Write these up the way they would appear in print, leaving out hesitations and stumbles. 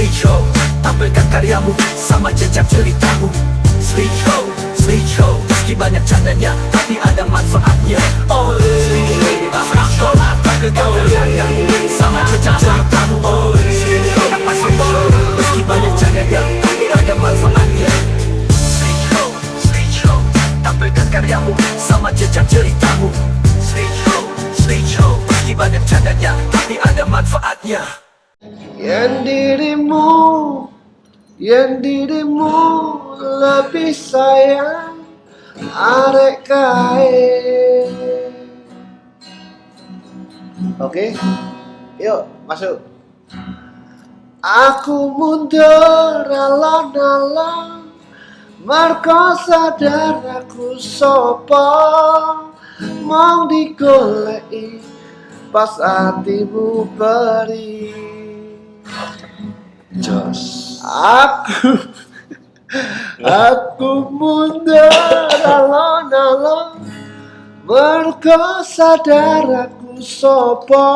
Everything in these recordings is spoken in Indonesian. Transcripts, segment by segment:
Street Show, tampilkan karyamu sama jejak ceritamu. Street Show, Street Show, meski banyak candanya tapi ada manfaatnya. Oh, Street Show, tampilkan karyamu sama jejak ceritamu. Oh, Street Show, meski banyak candanya tapi ada manfaatnya. Street Show, Street Show, tampilkan karyamu sama jejak ceritamu. Street Show, Street Show, meski banyak candanya tapi ada manfaatnya. Yang dirimu lebih sayang arek kae. Oke, yuk masuk. Aku mundur alon-alon, merko sadar aku sopo, mau digoleki pas hatimu perih. Jos. Aku mundur alon-alon, mergo sadar aku sopo,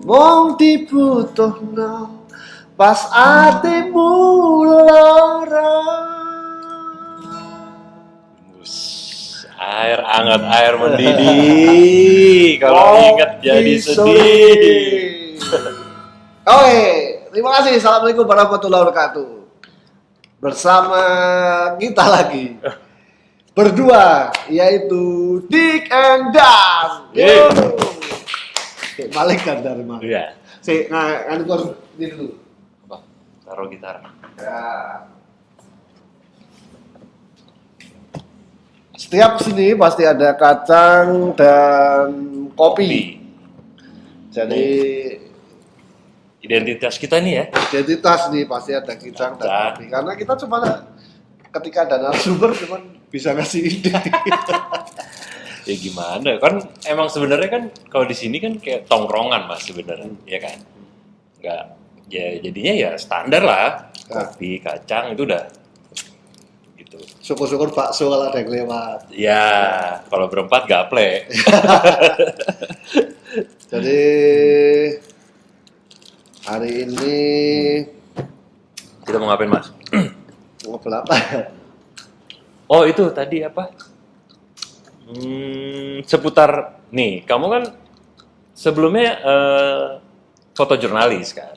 mong dibutuhno pas atimu lara. Air hangat, air mendidih. Kalau ingat jadi sedih. Oke, terima kasih. Assalamualaikum warahmatullahi wabarakatuh. Bersama kita lagi berdua, yaitu Dik and Dan. Yeah. Malaikat dari mana? Iya. Nganu ini dulu. Apa? Taruh gitar. Ya. Setiap sini pasti ada kacang dan kopi. Jadi Identitas kita nih ya. identitas nih pasti ada kacang dan kopi. Karena kita cuma ketika ada narasumber cuma bisa ngasih ide. Ya gimana? Kan emang sebenarnya kan kalau di sini kan kayak tongkrongan Mas sebenarnya, ya kan? Enggak. Ya jadinya ya standar lah. Kopi, kacang itu udah gitu. Syukur-syukur bakso kalau ada yang lewat. Ya, kalau berempat gaple. Jadi hari ini Kita mau ngapain Mas? ngobrol apa? Oh itu tadi apa? Seputar nih, kamu kan sebelumnya fotojurnalis kan?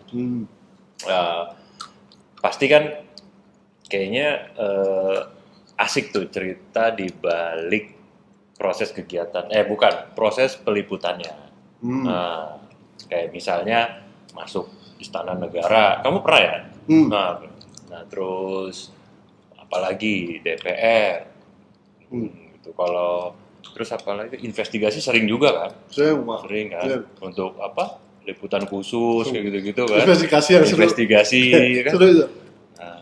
Pasti kan kayaknya asik tuh cerita di balik proses kegiatan, bukan, proses peliputannya. Kayak misalnya masuk Istana Negara, kamu pernah ya? Nah terus apalagi DPR, gitu. Kalau terus apalagi investigasi sering juga kan? Sering kan? Sering. Untuk apa? Liputan khusus kayak gitu-gitu kan? Investigasi yang seru. Investigasi kan? Seru itu. Nah,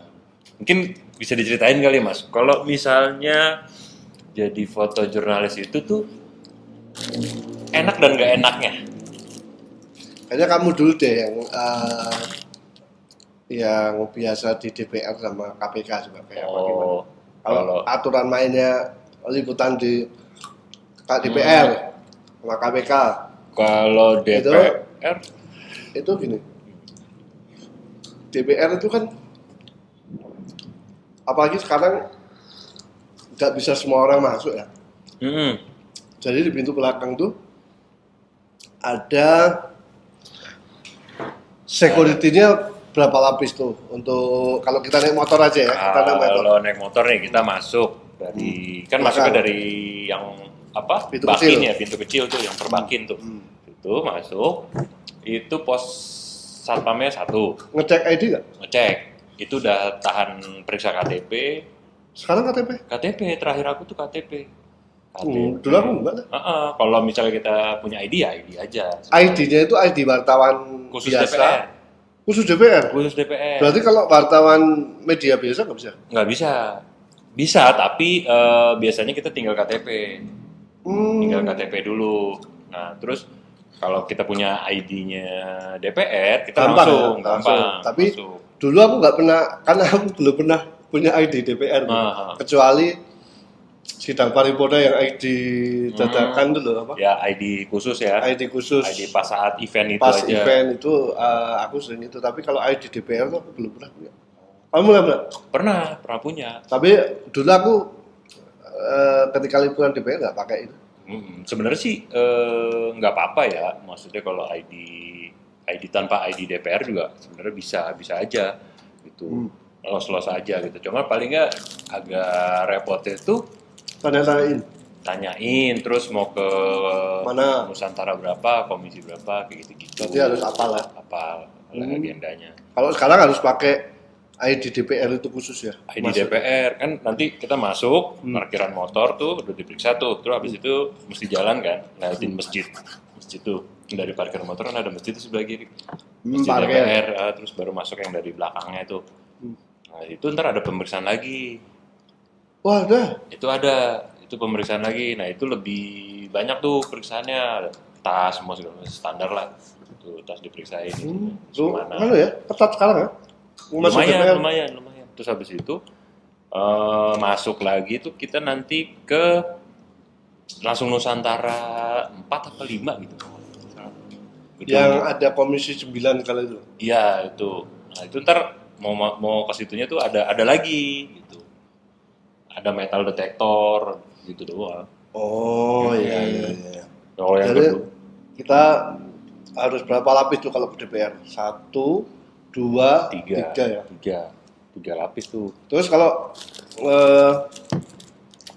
mungkin bisa diceritain kali Mas, kalau misalnya jadi fotojurnalis itu tuh enak dan gak enaknya. Kayaknya kamu dulu deh yang biasa di DPR sama KPK juga kayak apa gimana? Kalau aturan mainnya liputan di DPR sama KPK. Kalau DPR itu gini. DPR itu kan apalagi sekarang nggak bisa semua orang masuk ya. Jadi di pintu belakang tuh ada security-nya berapa lapis tuh untuk kalau kita naik motor aja ya. Kalau naik motor nih kita masuk dari kan masuknya dari yang apa? Pintu bakin kecil. ya, pintu kecil tuh yang terbakin tuh. Itu masuk, itu pos satpamnya 1. Ngecek ID nggak? Ngecek. Itu udah tahan periksa KTP. Sekarang KTP? KTP terakhir aku tuh KTP. Dulu aku enggak lah. Kalau misalnya kita punya ID ya ID aja. ID-nya itu ID wartawan Khusus biasa. DPR. Khusus DPR. Khusus DPR. Berarti kalau wartawan media biasa nggak bisa? Nggak bisa. Bisa, tapi biasanya kita tinggal KTP. Tinggal KTP dulu. Nah, terus kalau kita punya ID-nya DPR, kita gampang. gampang. Tapi masuk. dulu aku nggak pernah, karena aku belum pernah punya ID DPR. Kecuali sidang paripurna yang ID dadakan itu loh apa? Ya ID khusus ya. ID khusus. ID pas saat event itu Pas aja. event itu aku sering itu, tapi kalau ID DPR tuh aku belum pernah punya. Kamu nggak pernah? Pernah punya. Tapi dulu aku ketika liburan DPR nggak pakai itu. Sebenarnya sih nggak apa-apa ya. Maksudnya kalau ID tanpa ID DPR juga sebenarnya bisa aja gitu. Los aja gitu. Cuma paling nggak agak repotnya tuh tanyain terus mau ke mana Nusantara berapa, komisi berapa, kayak gitu-gitu. Berarti harus apal lah. Apal agendanya. Kalau sekarang harus pakai ID DPR itu khusus ya? ID DPR kan nanti kita masuk parkiran motor tuh udah diperiksa tuh, terus habis itu mesti jalan kan, lewatin masjid tuh dari parkiran motor kan ada masjid itu sebelah kiri, masjid DPR, terus baru masuk yang dari belakangnya tuh. Nah itu ntar ada pemeriksaan lagi. Wah Itu pemeriksaan lagi. Nah itu lebih banyak tuh pemeriksaannya, tas semua segala macam standar lah. Tuh tas diperiksain. Tuh mana ya? Ketat sekarang ya? Lumayan. Terus habis itu masuk lagi tuh kita nanti ke langsung Nusantara 4 atau 5 gitu. Yang ada komisi 9 kali itu. Iya itu. Nah itu ntar mau ke situnya tuh ada lagi gitu. Ada metal detektor gitu doang. Oh iya. Kalau yang jadi kedua, kita harus berapa lapis tuh kalau DPR? 1, 2, 3 ya? 3 lapis tuh. Terus kalau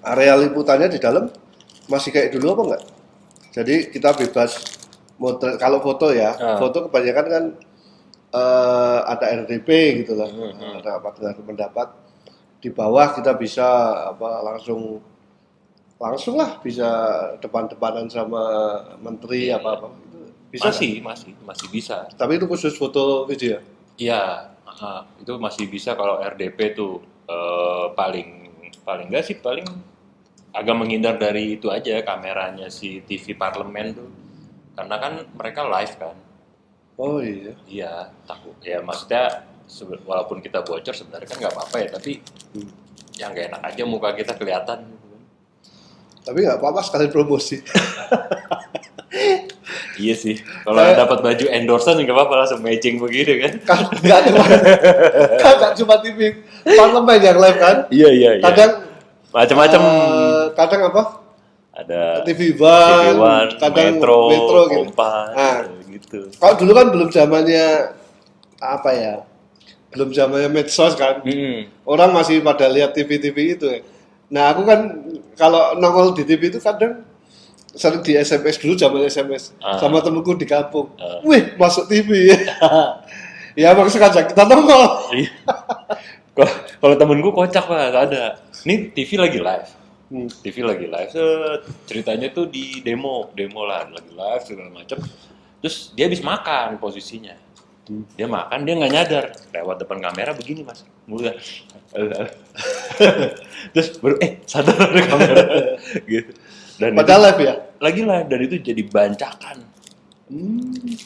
area liputannya di dalam masih kayak dulu apa enggak? Jadi kita bebas motret. Kalau foto ya, foto kebanyakan kan ada RDP gitu lah, ada rapat dengar pendapat. Di bawah kita bisa langsung lah bisa depan-depanan sama menteri apa bisa masih bisa. Tapi itu khusus foto video. Iya, itu masih bisa kalau RDP tuh paling enggak sih paling agak menghindar dari itu aja kameranya si TV parlemen tuh karena kan mereka live kan. Oh iya. Iya takut ya maksudnya walaupun kita bocor sebenarnya kan nggak apa-apa ya tapi yang nggak enak aja muka kita kelihatan. Tapi nggak apa-apa sekali promosi. Iya sih, kalau dapat baju endorsean nggak apa-apa langsung matching begitu kan? Nggak cuma TV parlemen yang live kan? Iya. Kadang macam-macam. Kadang apa? Ada TV One, kadang Metro gitu. Kompas, gitu. Kalau dulu kan belum zamannya belum zamannya medsos kan? Orang masih pada lihat TV itu ya. Nah aku kan kalau nongol di TV itu kadang sering di SMS dulu zaman SMS sama temenku di kampung. Wih masuk TV. Ya emang sengaja kita nongol. Kalau temenku kocak lah ada. Ini TV lagi live. Ceritanya tuh di demo lah lagi live segala macam. Terus dia habis makan posisinya. Dia makan dia nggak nyadar lewat depan kamera begini mas. Mulai. Terus baru sadar ada kamera gitu. Dan padahal live ya? Lagi live dan itu jadi bancakan.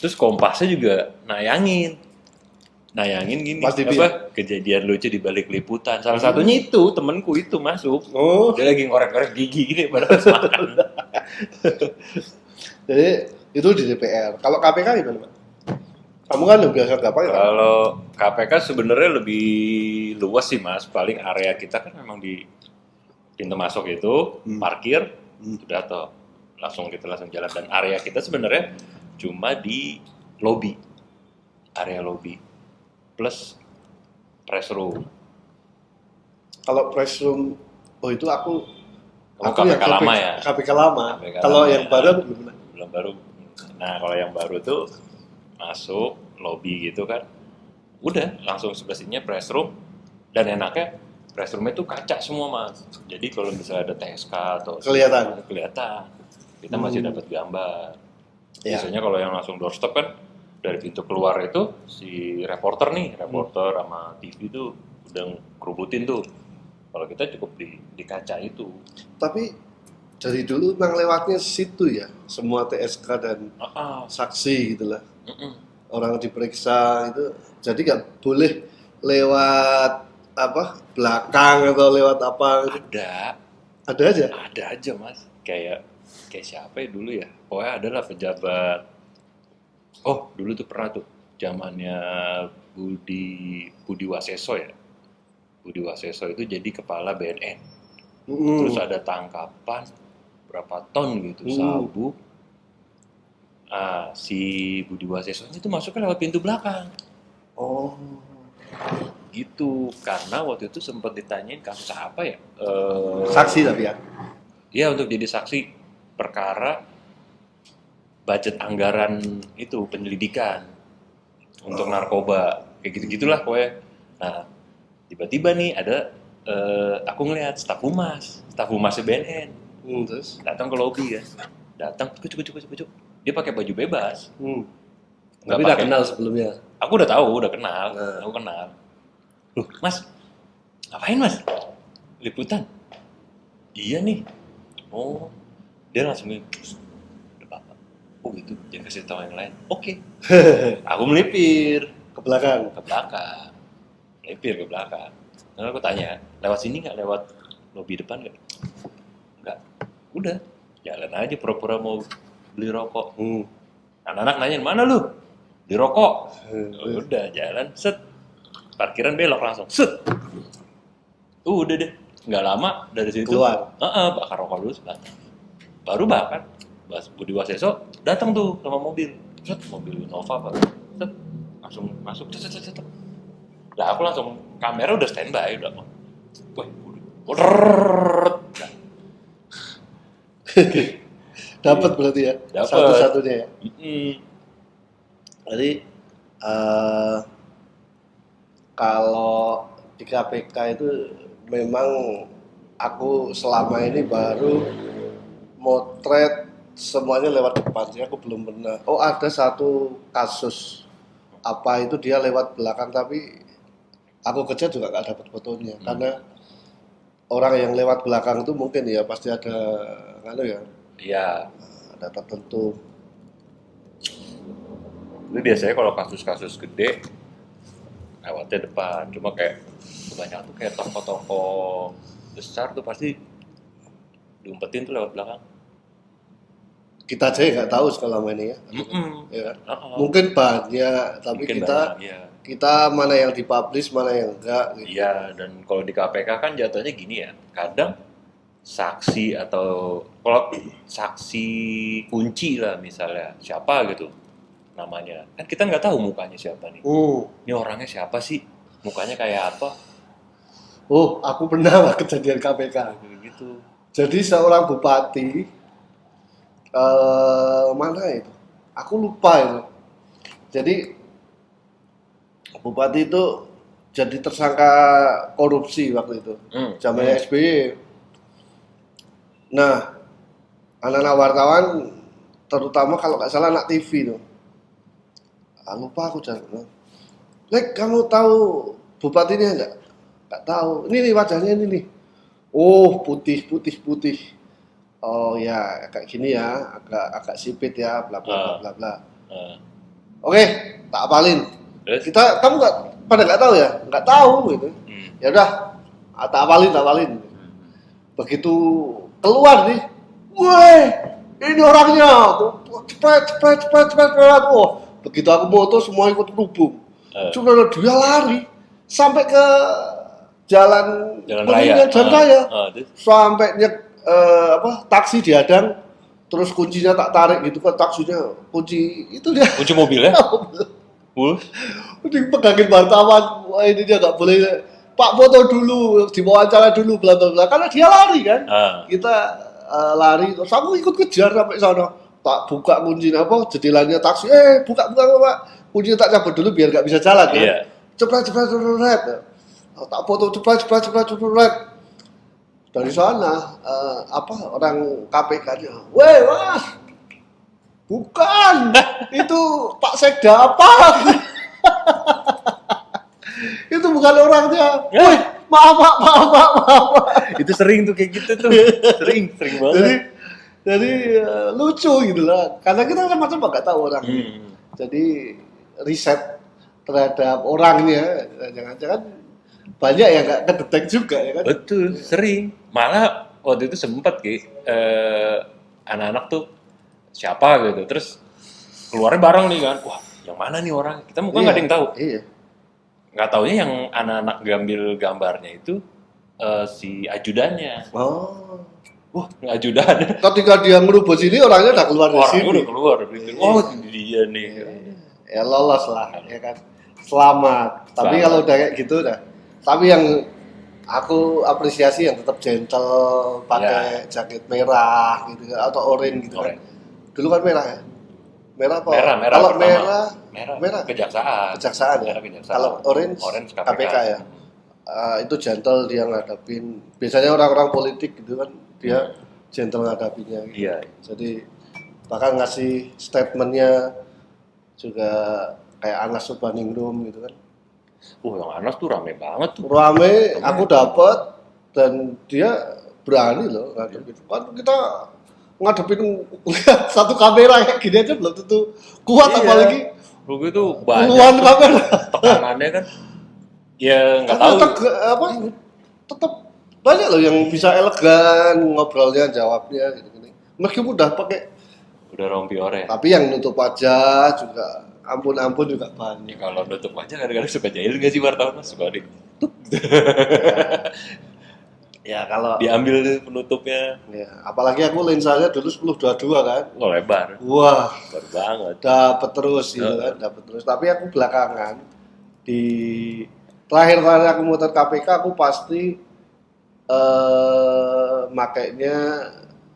Terus Kompasnya juga nayangin gini kejadian lucu di balik liputan. Salah satunya itu temenku itu masuk. Dia lagi ngorek-ngorek gigi gini padahal makan. Jadi itu di DPR. Kalau KPK gimana, Pak? Kamu kan lebih biasa gampang ya? Kalau KPK sebenarnya lebih luas sih mas. Paling area kita kan memang di pintu masuk itu parkir, udah toh kita langsung jalan. Dan area kita sebenarnya cuma di area lobby plus press room. Kalau press room, itu aku KPK lama ya. KPK lama. Kalau yang baru belum baru. Nah kalau yang baru tuh masuk lobby gitu kan, udah langsung sebelah sininya press room dan enaknya press roomnya tuh kaca semua mas. Jadi kalau misalnya ada TSK atau kelihatan. Kita masih dapat gambar. Biasanya kalau yang langsung doorstep kan dari pintu keluar itu si reporter sama TV tuh udah kerubutin tuh. Kalau kita cukup di kaca itu. Tapi dari dulu memang lewatnya situ ya, semua TSK dan saksi gitulah. Orang diperiksa itu, jadi nggak boleh lewat belakang atau lewat apa? Ada, Ada aja. Ada aja mas, kayak siapa ya dulu ya, pokoknya adalah pejabat. Oh dulu tuh pernah tuh zamannya Budi Waseso ya. Budi Waseso itu jadi kepala BNN. Terus ada tangkapan berapa ton gitu sabu. Si Budi Waseso itu masuknya lewat pintu belakang. Oh. Gitu, karena waktu itu sempat ditanyain kasus apa ya? Saksi tapi ya. Iya untuk jadi saksi perkara budget anggaran itu penyelidikan untuk narkoba kayak gitu-gitulah pokoknya. Nah tiba-tiba nih ada aku ngelihat staf humas BNN Terus? datang ke lobi ya, datang kucuk. Dia pakai baju bebas. Tapi udah kenal sebelumnya. Aku udah tahu, udah kenal, Nah. aku kenal. Loh, Mas, ngapain Mas? Liputan? Iya nih. Oh, dia langsung ada Bapak. Oh gitu, jangan kasih tahu yang lain. Oke. Aku melipir Ke belakang. ke belakang. Melipir ke belakang. Lalu aku tanya, lewat sini nggak? Lewat lobi depan nggak? Nggak. Udah, jalan aja pura-pura mau beli rokok. Anak-anak nanya, mana lu? Di rokok. Udah, jalan, set. Parkiran belok langsung, set. Udah deh, nggak lama dari situ. Keluar. Bakar rokok dulu sebentar. Baru bakar. Budi Waseso datang tuh sama mobil. Set, mobil Nova apa? Set, langsung masuk. Set. Lah aku langsung kamera udah standby udah. Wih, udah. Dapat berarti ya. Dapet. Satu-satunya ya. Jadi kalau di KPK itu memang aku selama ini baru motret semuanya lewat depan sih, aku belum pernah. Oh ada satu kasus apa itu dia lewat belakang tapi aku kerja juga nggak dapat fotonya karena orang yang lewat belakang itu mungkin ya pasti ada ya Iya. ada tertentu. Itu biasanya kalau kasus-kasus gede lewatnya depan, cuma kayak kebanyakan tuh kayak toko-toko besar tuh pasti diumpetin tuh lewat belakang. Kita aja nggak tahu selama ini ya. Ya kan? Mungkin banyak, tapi Mungkin kita banyak, iya. kita mana yang dipublish, mana yang enggak. Gitu. Iya, dan kalau di KPK kan jatuhnya gini ya, kadang saksi atau kalau saksi kunci lah misalnya, siapa gitu namanya, kan kita nggak tahu mukanya siapa nih. Ini orangnya siapa sih, mukanya kayak apa? Oh, aku pernah kejadian KPK. Gitu. Jadi seorang bupati, mana itu? Aku lupa itu. Jadi bupati itu jadi tersangka korupsi waktu itu, zamannya SBY. Nah, anak-anak wartawan, terutama kalau nggak salah anak TV tuh, lupa aku jangan. Lek, kamu tahu bupati ini enggak? Nggak tahu. Ini nih wajahnya ini nih. Oh, putih. Oh ya, kayak gini ya, agak sipit ya, bla bla bla bla. Oke, tak apalin. Kamu pada nggak tahu ya? Nggak tahu gitu. Ya udah, tak apalin. Begitu keluar nih, woi, ini orangnya. Cepet. Oh, begitu aku moto semua ikut berhubung. Cuma dia lari sampai ke jalan raya. Sampai taksi dihadang, terus kuncinya tak tarik gitu kan, taksinya kunci itu dia. Kunci mobil ya? Dipegangin wartawan, wah ini dia nggak boleh. Pak foto dulu, diwawancara dulu, bla bla bla. Karena dia lari kan, kita lari, terus aku ikut kejar sampai sana. Tak buka kuncinya jedilannya taksi, buka Pak. Kuncinya tak cabut dulu biar nggak bisa jalan kan. Iya. Cepet. Tak foto cepet. Dari sana orang KPK-nya, weh mas, bukan, itu Pak Sekda apa? Itu bukan orangnya. Wih, maaf. Itu sering tuh kayak gitu tuh, sering banget. Jadi lucu gitu lah, karena kita kan macam nggak tahu orang. Jadi riset terhadap orangnya, jangan-jangan banyak yang nggak kedetek juga ya kan? Betul, sering. Malah waktu itu sempet anak-anak tuh siapa gitu, terus keluarnya bareng nih kan, wah yang mana nih orang, kita muka nggak ada yang tahu, Iya. nggak taunya yang anak-anak ngambil gambarnya itu si ajudannya, Oh. wah ajudannya, Ketika dia ngerubah sini orangnya udah keluar dari orangnya sini. udah keluar, gitu. Oh dia nih, Ya lolos lah, ya kan. Selamat. Tapi Selamat. kalau udah kayak gitu udah. Tapi yang aku apresiasi yang tetap gentle, pakai jaket merah gitu atau oranye gitu kan. Orange. Dulu kan merah ya. Merah apa? Merah Kalau pertama. merah Kejaksaan. kejaksaan ya. Merah kejaksaan. Kalau orange KPK ya. Itu gentle dia ngadapin. Biasanya orang-orang politik gitu kan dia gentle ngadapinnya. Gitu. Iya. Jadi bahkan ngasih statementnya juga kayak Anas Urbaningrum gitu kan. Yang Anas tuh rame banget tuh. Rame, aku dapet dan dia berani loh ngadepin. Kan kita ngadepin satu kamera kayak gini aja belum tentu kuat Iya. apalagi Lu itu banyak puluhan tuh kamera. tekanannya kan. Ya nggak Tapi tahu. tetap banyak loh yang bisa elegan ngobrolnya jawabnya gitu gini. Meskipun udah pakai, Udah rompi ore. tapi yang nutup wajah juga ampun juga Ya, banyak. kalau nutup aja kadang-kadang suka jahil nggak sih wartawan? Suka Ya kalau diambil tuh penutupnya. ya, apalagi aku lensanya dulu 10-22 kan. Lebar. Wah, Lebar banget. dapat terus gitu kan, dapat terus. Tapi aku belakangan di terakhir aku muter KPK aku pasti makainya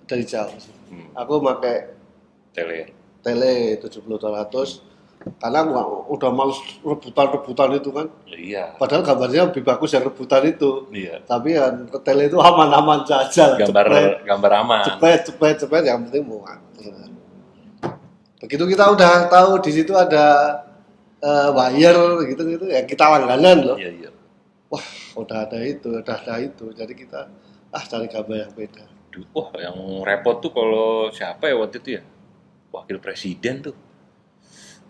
dari jauh sih. Aku pakai Tele. tele 70-200 karena udah males rebutan itu kan. Iya. Padahal gambarnya lebih bagus yang rebutan itu. Iya. Tapi yang ke tele itu aman-aman saja. Gambar aman. Cepet yang penting muat. Begitu kita udah tahu di situ ada wire gitu ya kita langganan loh. Iya. Wah, udah ada itu. Jadi kita cari gambar yang beda. Wah, yang repot tuh kalau siapa ya waktu itu ya? Wakil Presiden tuh.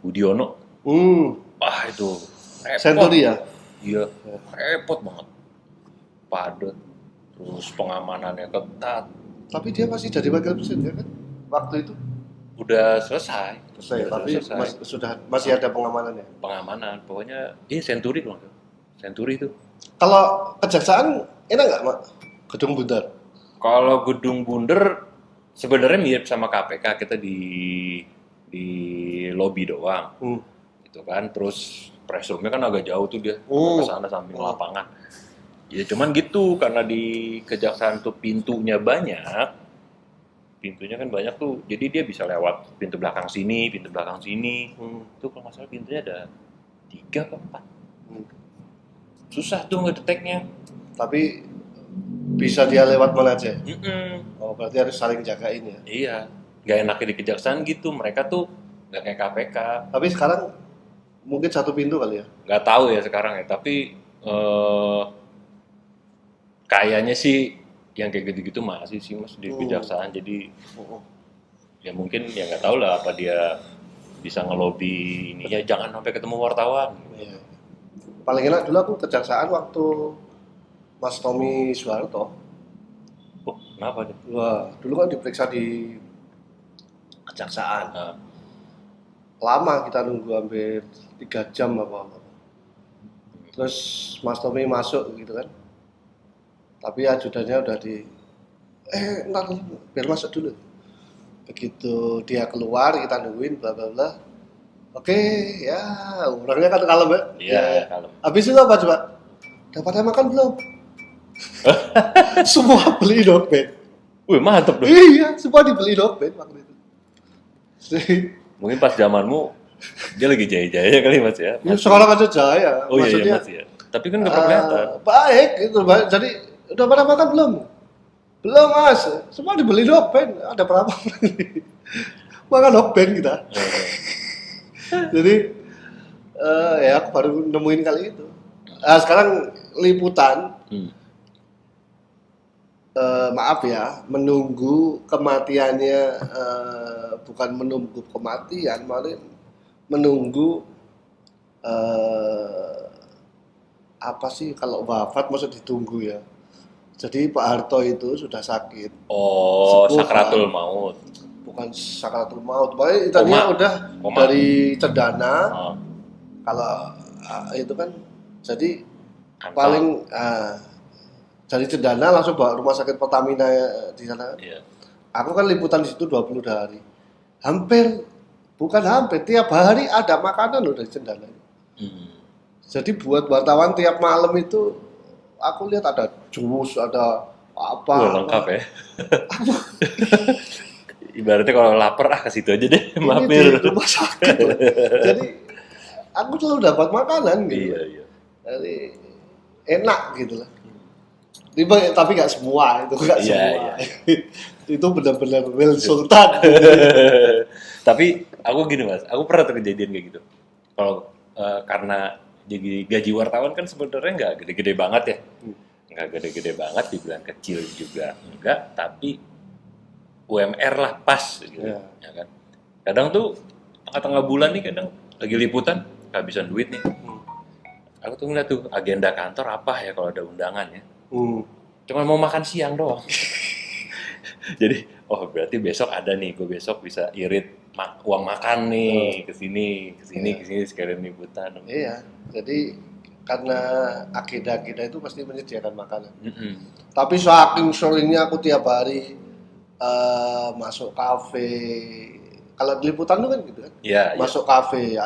Budiono. Wah, itu repot. Century ya? Iya, repot banget. Padat. Terus pengamanannya ketat. Tapi dia masih jadi wakil presiden kan? Waktu itu Udah selesai. tapi masih ada pengamanannya. Pengamanan, pokoknya Century loh. Century itu. Kalau kejaksaan enak nggak, Mak? Gedung Bundar. Kalau Gedung Bunder sebenarnya mirip sama KPK, kita di lobi doang. Gitu kan. Terus press room-nya kan agak jauh tuh dia. Ke sana samping lapangan. Ya cuman gitu karena di kejaksaan tuh pintunya banyak. Pintunya kan banyak tuh. Jadi dia bisa lewat pintu belakang sini. Itu kalau nggak salah pintunya ada 3 atau 4. Susah tuh ngedeteknya. Tapi bisa dia lewat mana aja? Mm-mm. Oh, berarti harus saling jagain ya. Iya, nggak enaknya di kejaksaan gitu. Mereka tuh nggak kayak KPK. Tapi sekarang mungkin satu pintu kali ya. Nggak tahu ya sekarang ya. Tapi kayaknya sih yang kayak gitu-gitu masih sih mas di kejaksaan. Jadi ya mungkin ya nggak tahu lah apa dia bisa ngelobi ini ya jangan sampai ketemu wartawan. Iya. Paling enak dulu aku kejaksaan waktu Mas Tommy Soeharto. Oh, kenapa deh? Wah, dulu kan diperiksa di kejaksaan. Nah, Lama kita nunggu hampir 3 jam apa. Terus Mas Tommy masuk gitu kan. Tapi ajudannya udah ntar biar masuk dulu. Begitu dia keluar kita nungguin bla bla bla. Oke, ya orangnya kan kalem ya. iya, kalau Habis itu apa coba? Udah pada makan belum? Semua beli dompet. wih mantep dong. Iya, semua dibeli dompet waktu itu. Mungkin pas zamanmu dia lagi jaya-jaya kali mas ya. Ya, sekarang aja jaya. Oh iya, Maksudnya, mas ya. Tapi kan nggak pernah kelihatan. baik gitu, baik. Jadi udah pada makan belum? Belum mas. Semua dibeli dompet. Ada berapa? Makan dompet kita. Jadi ya aku baru nemuin kali itu. Sekarang liputan. Maaf ya, menunggu kematiannya bukan menunggu kematian, malah menunggu apa sih kalau wafat maksud ditunggu ya. Jadi Pak Harto itu sudah sakit. Oh, Sepuh, sakratul maut. Bukan sakratul maut. Pokoknya tadinya udah Koma. dari cendana. Oh, Kalau itu kan jadi Anto. paling dari cendana langsung bawa rumah sakit Pertamina di sana. Iya. Aku kan liputan di situ 20 hari. Bukan hampir, tiap hari ada makanan loh dari cendana. Jadi buat wartawan tiap malam itu aku lihat ada jus, ada apa. Lengkap ya. Ibaratnya kalau lapar ke situ aja deh, Ini mampir. di rumah sakit loh. Jadi aku selalu dapat makanan gitu. Iya. Jadi enak gitu lah. Tapi nggak semua, itu nggak Iya, semua. Itu benar-benar real sultan. Tapi aku gini mas, aku pernah tuh kejadian kayak gitu. Kalau karena jadi gaji wartawan kan sebenarnya nggak gede-gede banget ya, nggak gede-gede banget, dibilang kecil juga enggak, tapi UMR lah pas gitu, Iya. ya kan. Kadang tuh tengah-tengah bulan nih, kadang lagi liputan kehabisan duit nih. Aku tuh ngeliat tuh agenda kantor apa ya kalau ada undangan ya. Cuma mau makan siang doang. Jadi, oh berarti besok ada nih, gue besok bisa irit uang makan nih, kesini sekalian liputan. Iya, jadi karena agenda-agenda itu pasti menyediakan makanan. Mm-mm. Tapi saking seringnya aku tiap hari masuk kafe. Kalau di liputan tuh kan gitu kan. Iya, Masuk kafe,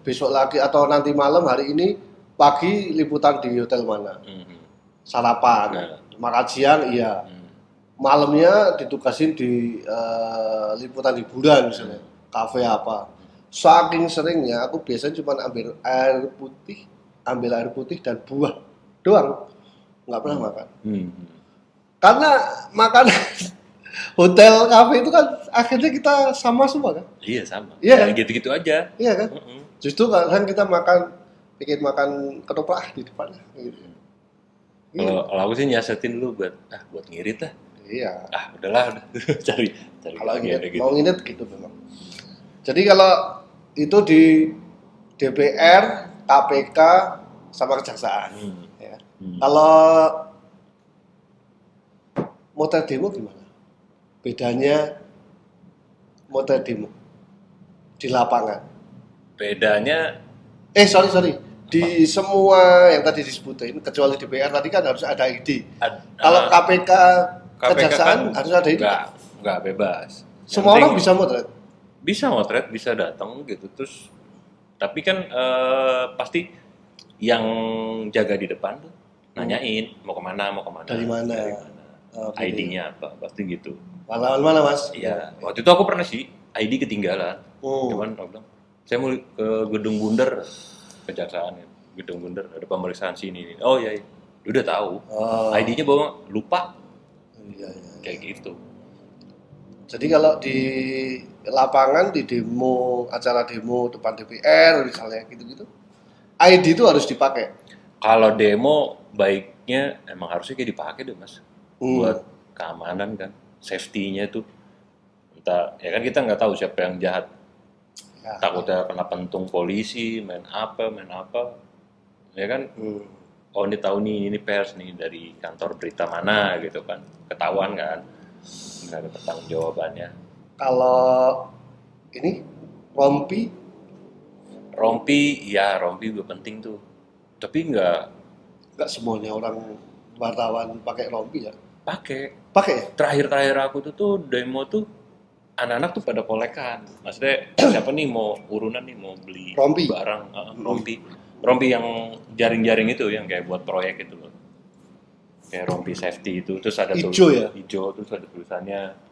besok lagi atau nanti malam, hari ini pagi liputan di hotel mana. Mhm. Sarapan, Nah. makan siang iya. Malamnya ditugasin di liputan hiburan misalnya, kafe apa. Saking seringnya aku biasanya cuma ambil air putih dan buah doang, nggak pernah makan. Karena makan hotel kafe itu kan akhirnya kita sama semua kan. Iya sama. Iya kan? Gitu-gitu aja. Iya kan? Mm-mm. Justru kan kita bikin makan ketoprak di depan gitu. Kalau aku sih nyasetin dulu buat ngirit lah. Iya. Udahlah, cari Kalau agenda nginep, mau nginep gitu memang. Jadi kalau itu di DPR, KPK, sama kejaksaan. Ya. Kalau motor demo gimana? Bedanya motor demo di lapangan. Bedanya Sorry. Di semua yang tadi disebutin, kecuali DPR tadi kan harus ada ID. Kalau KPK, kejaksaan kan harus ada ID. nggak bebas. Semua Yang orang bisa motret. bisa motret, bisa datang gitu. Terus tapi kan pasti yang jaga di depan tuh nanyain mau kemana. Dari mana? Okay. ID-nya apa? Pasti gitu. Wartawan mana mas? Iya. Waktu itu aku pernah sih ID ketinggalan. Cuman aku bilang saya mau ke Gedung Bundar, kejaksaan ya. Gedung Bundar ada pemeriksaan sini. Oh iya. Udah tahu. ID-nya bawa lupa. Iya. Kayak gitu. Jadi kalau di lapangan, di demo, acara demo depan DPR misalnya gitu-gitu, ID itu harus dipakai. Kalau demo baiknya emang harusnya kayak dipakai deh mas, buat keamanan kan, safety-nya tuh. Entah, ya kan kita nggak tahu siapa yang jahat. Ya. Takutnya kena pentung polisi, main apa, ya kan? Oh ini tahu nih, ini pers nih dari kantor berita mana gitu kan, ketahuan kan, nggak ada pertanggung jawabannya. Kalau ini rompi juga penting tuh, tapi nggak semuanya orang wartawan pakai rompi ya. Pakai. Terakhir aku tuh demo tuh anak-anak tuh pada kolekan, maksudnya siapa nih mau urunan nih mau beli rompi. Barang rompi yang jaring-jaring itu yang kayak buat proyek itu loh, kayak rompi safety itu, terus ada hijau terus ada tulisannya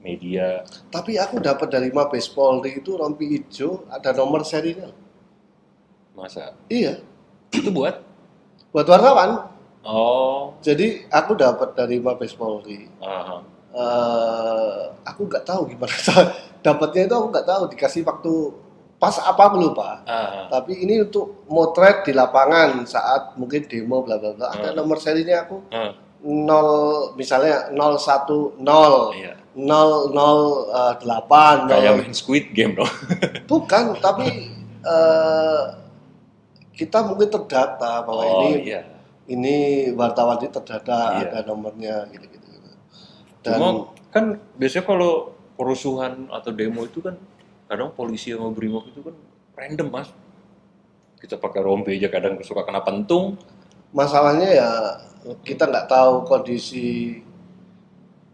media. Tapi aku dapat dari Mabes Polri itu rompi hijau ada nomor serinya. Masa? Iya. Itu buat wartawan. Oh. Jadi aku dapat dari Mabes Polri. Aku nggak tahu gimana dapatnya itu, aku nggak tahu, dikasih waktu pas apa aku lupa. Tapi ini untuk motret di lapangan saat mungkin demo bla bla bla. Ada nomor serinya aku 0 misalnya 010 Iya. 008 Kayak main Squid Game dong. Bukan, tapi kita mungkin terdata bahwa ini iya. ini wartawan ini terdata, Iya. ada nomornya gitu-gitu. Dan Cuma kan biasanya kalau kerusuhan atau demo itu kan kadang polisi sama brimob itu kan random mas. Kita pakai rompi aja kadang suka kena pentung. masalahnya ya kita nggak tahu kondisi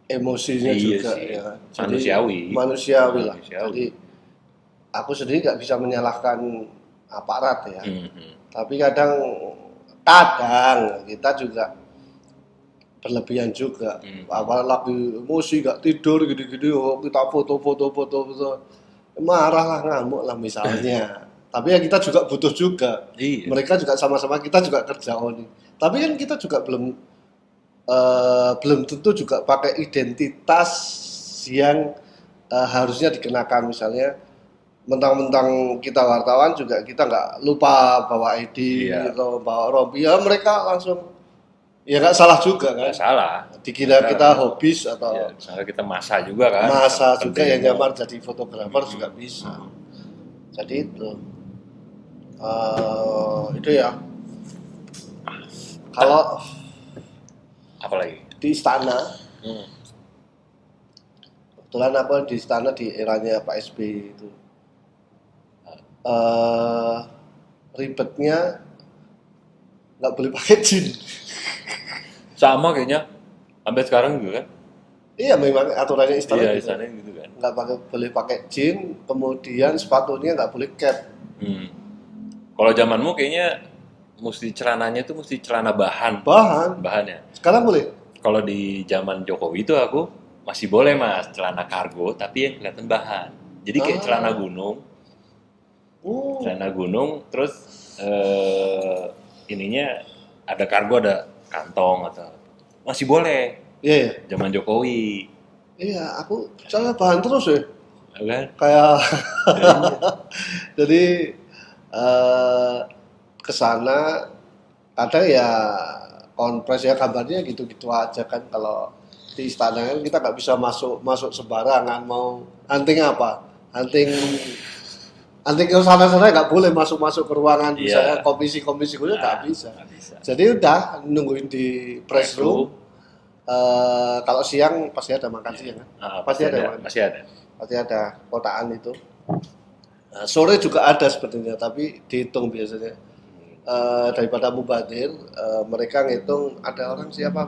emosinya Iya juga sih. ya. Manusiawi lah. Jadi aku sendiri nggak bisa menyalahkan aparat ya. Tapi kadang kita juga berlebihan juga. Apalagi emosi nggak tidur gini-gini, kita foto, marah lah, ngamuk lah misalnya. Tapi ya kita juga butuh juga. Iya. Mereka juga sama-sama, kita juga kerja oni. Tapi kan kita juga belum tentu juga pakai identitas yang harusnya dikenakan. Misalnya mentang-mentang kita wartawan juga kita nggak lupa bawa ID atau bawa rompi, ya mereka langsung ya nggak salah juga kan. Nggak salah. Dikira kita hobis atau Ya, misalnya kita masa juga kan. masa juga yang Demo. nyamar jadi fotografer juga bisa. Jadi itu ya. Kalau Apalagi? di istana, kebetulan apa di istana di eranya Pak SBY itu ribetnya nggak boleh pakai jin. Sama kayaknya. Sampai sekarang juga kan. Iya memang aturannya istana Iya, gitu. istana gitu kan. Nggak boleh pakai jin, kemudian sepatunya nggak boleh cap. Kalau zamanmu kayaknya mesti celananya tuh mesti celana bahannya. Sekarang boleh? Kalau di zaman Jokowi itu aku masih boleh mas celana kargo tapi yang kelihatan bahan. Jadi kayak celana gunung. Celana gunung terus ininya ada kargo ada kantong atau masih boleh. Iya. Zaman Jokowi. Iya, aku celana bahan terus ya. Kan? Kayak jadi kesana kadang ya konpres ya kabarnya gitu-gitu aja kan. Kalau di istana kan kita nggak bisa masuk sembarangan, mau hunting apa hunting ke sana nggak boleh masuk ke ruangan misalnya komisi kuliah nggak bisa. Jadi udah nungguin di press room. Kalau siang pasti ada makan siang kan? Pasti ada kotaan itu. Sore juga ada sebenarnya, tapi dihitung biasanya. Daripada mubazir, mereka ngitung ada orang siapa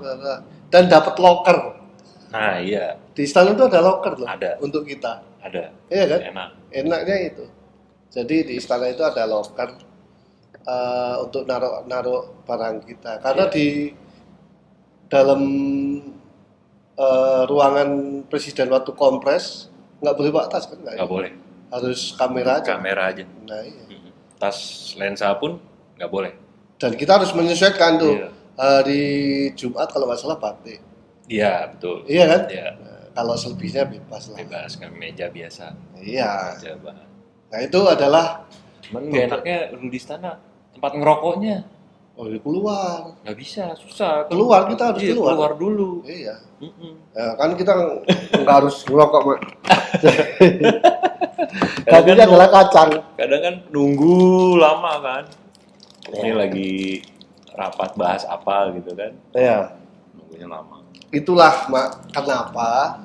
dan dapat locker. Nah iya. Di istana itu ada locker loh. Ada. Untuk kita. Ada. Iya kan? Enaknya itu. Jadi di istana itu ada locker untuk naruh barang kita. Karena di dalam ruangan presiden waktu kompres nggak boleh bawa tas kan? Nggak boleh. Harus kamera aja. Nah, iya. Tas lensa pun nggak boleh. Dan kita harus menyesuaikan tuh. Hari Jumat kalau nggak salah batik. Iya betul. Iya kan? Iya. Kalau selebihnya bebas lah. Bebas kan meja biasa. Iya. Meja bahan. Nah itu adalah. Nggak enaknya dulu di istana tempat ngerokoknya. Oh keluar. Nggak bisa, susah. Keluar kita harus keluar. Keluar dulu. Iya. Ya, kan kita nggak harus ngerokok mak. Tapi kan adalah kacang. Kadang kan nunggu lama kan. Ini lagi rapat bahas apa gitu kan. Iya. Nunggunya lama. Itulah mak kenapa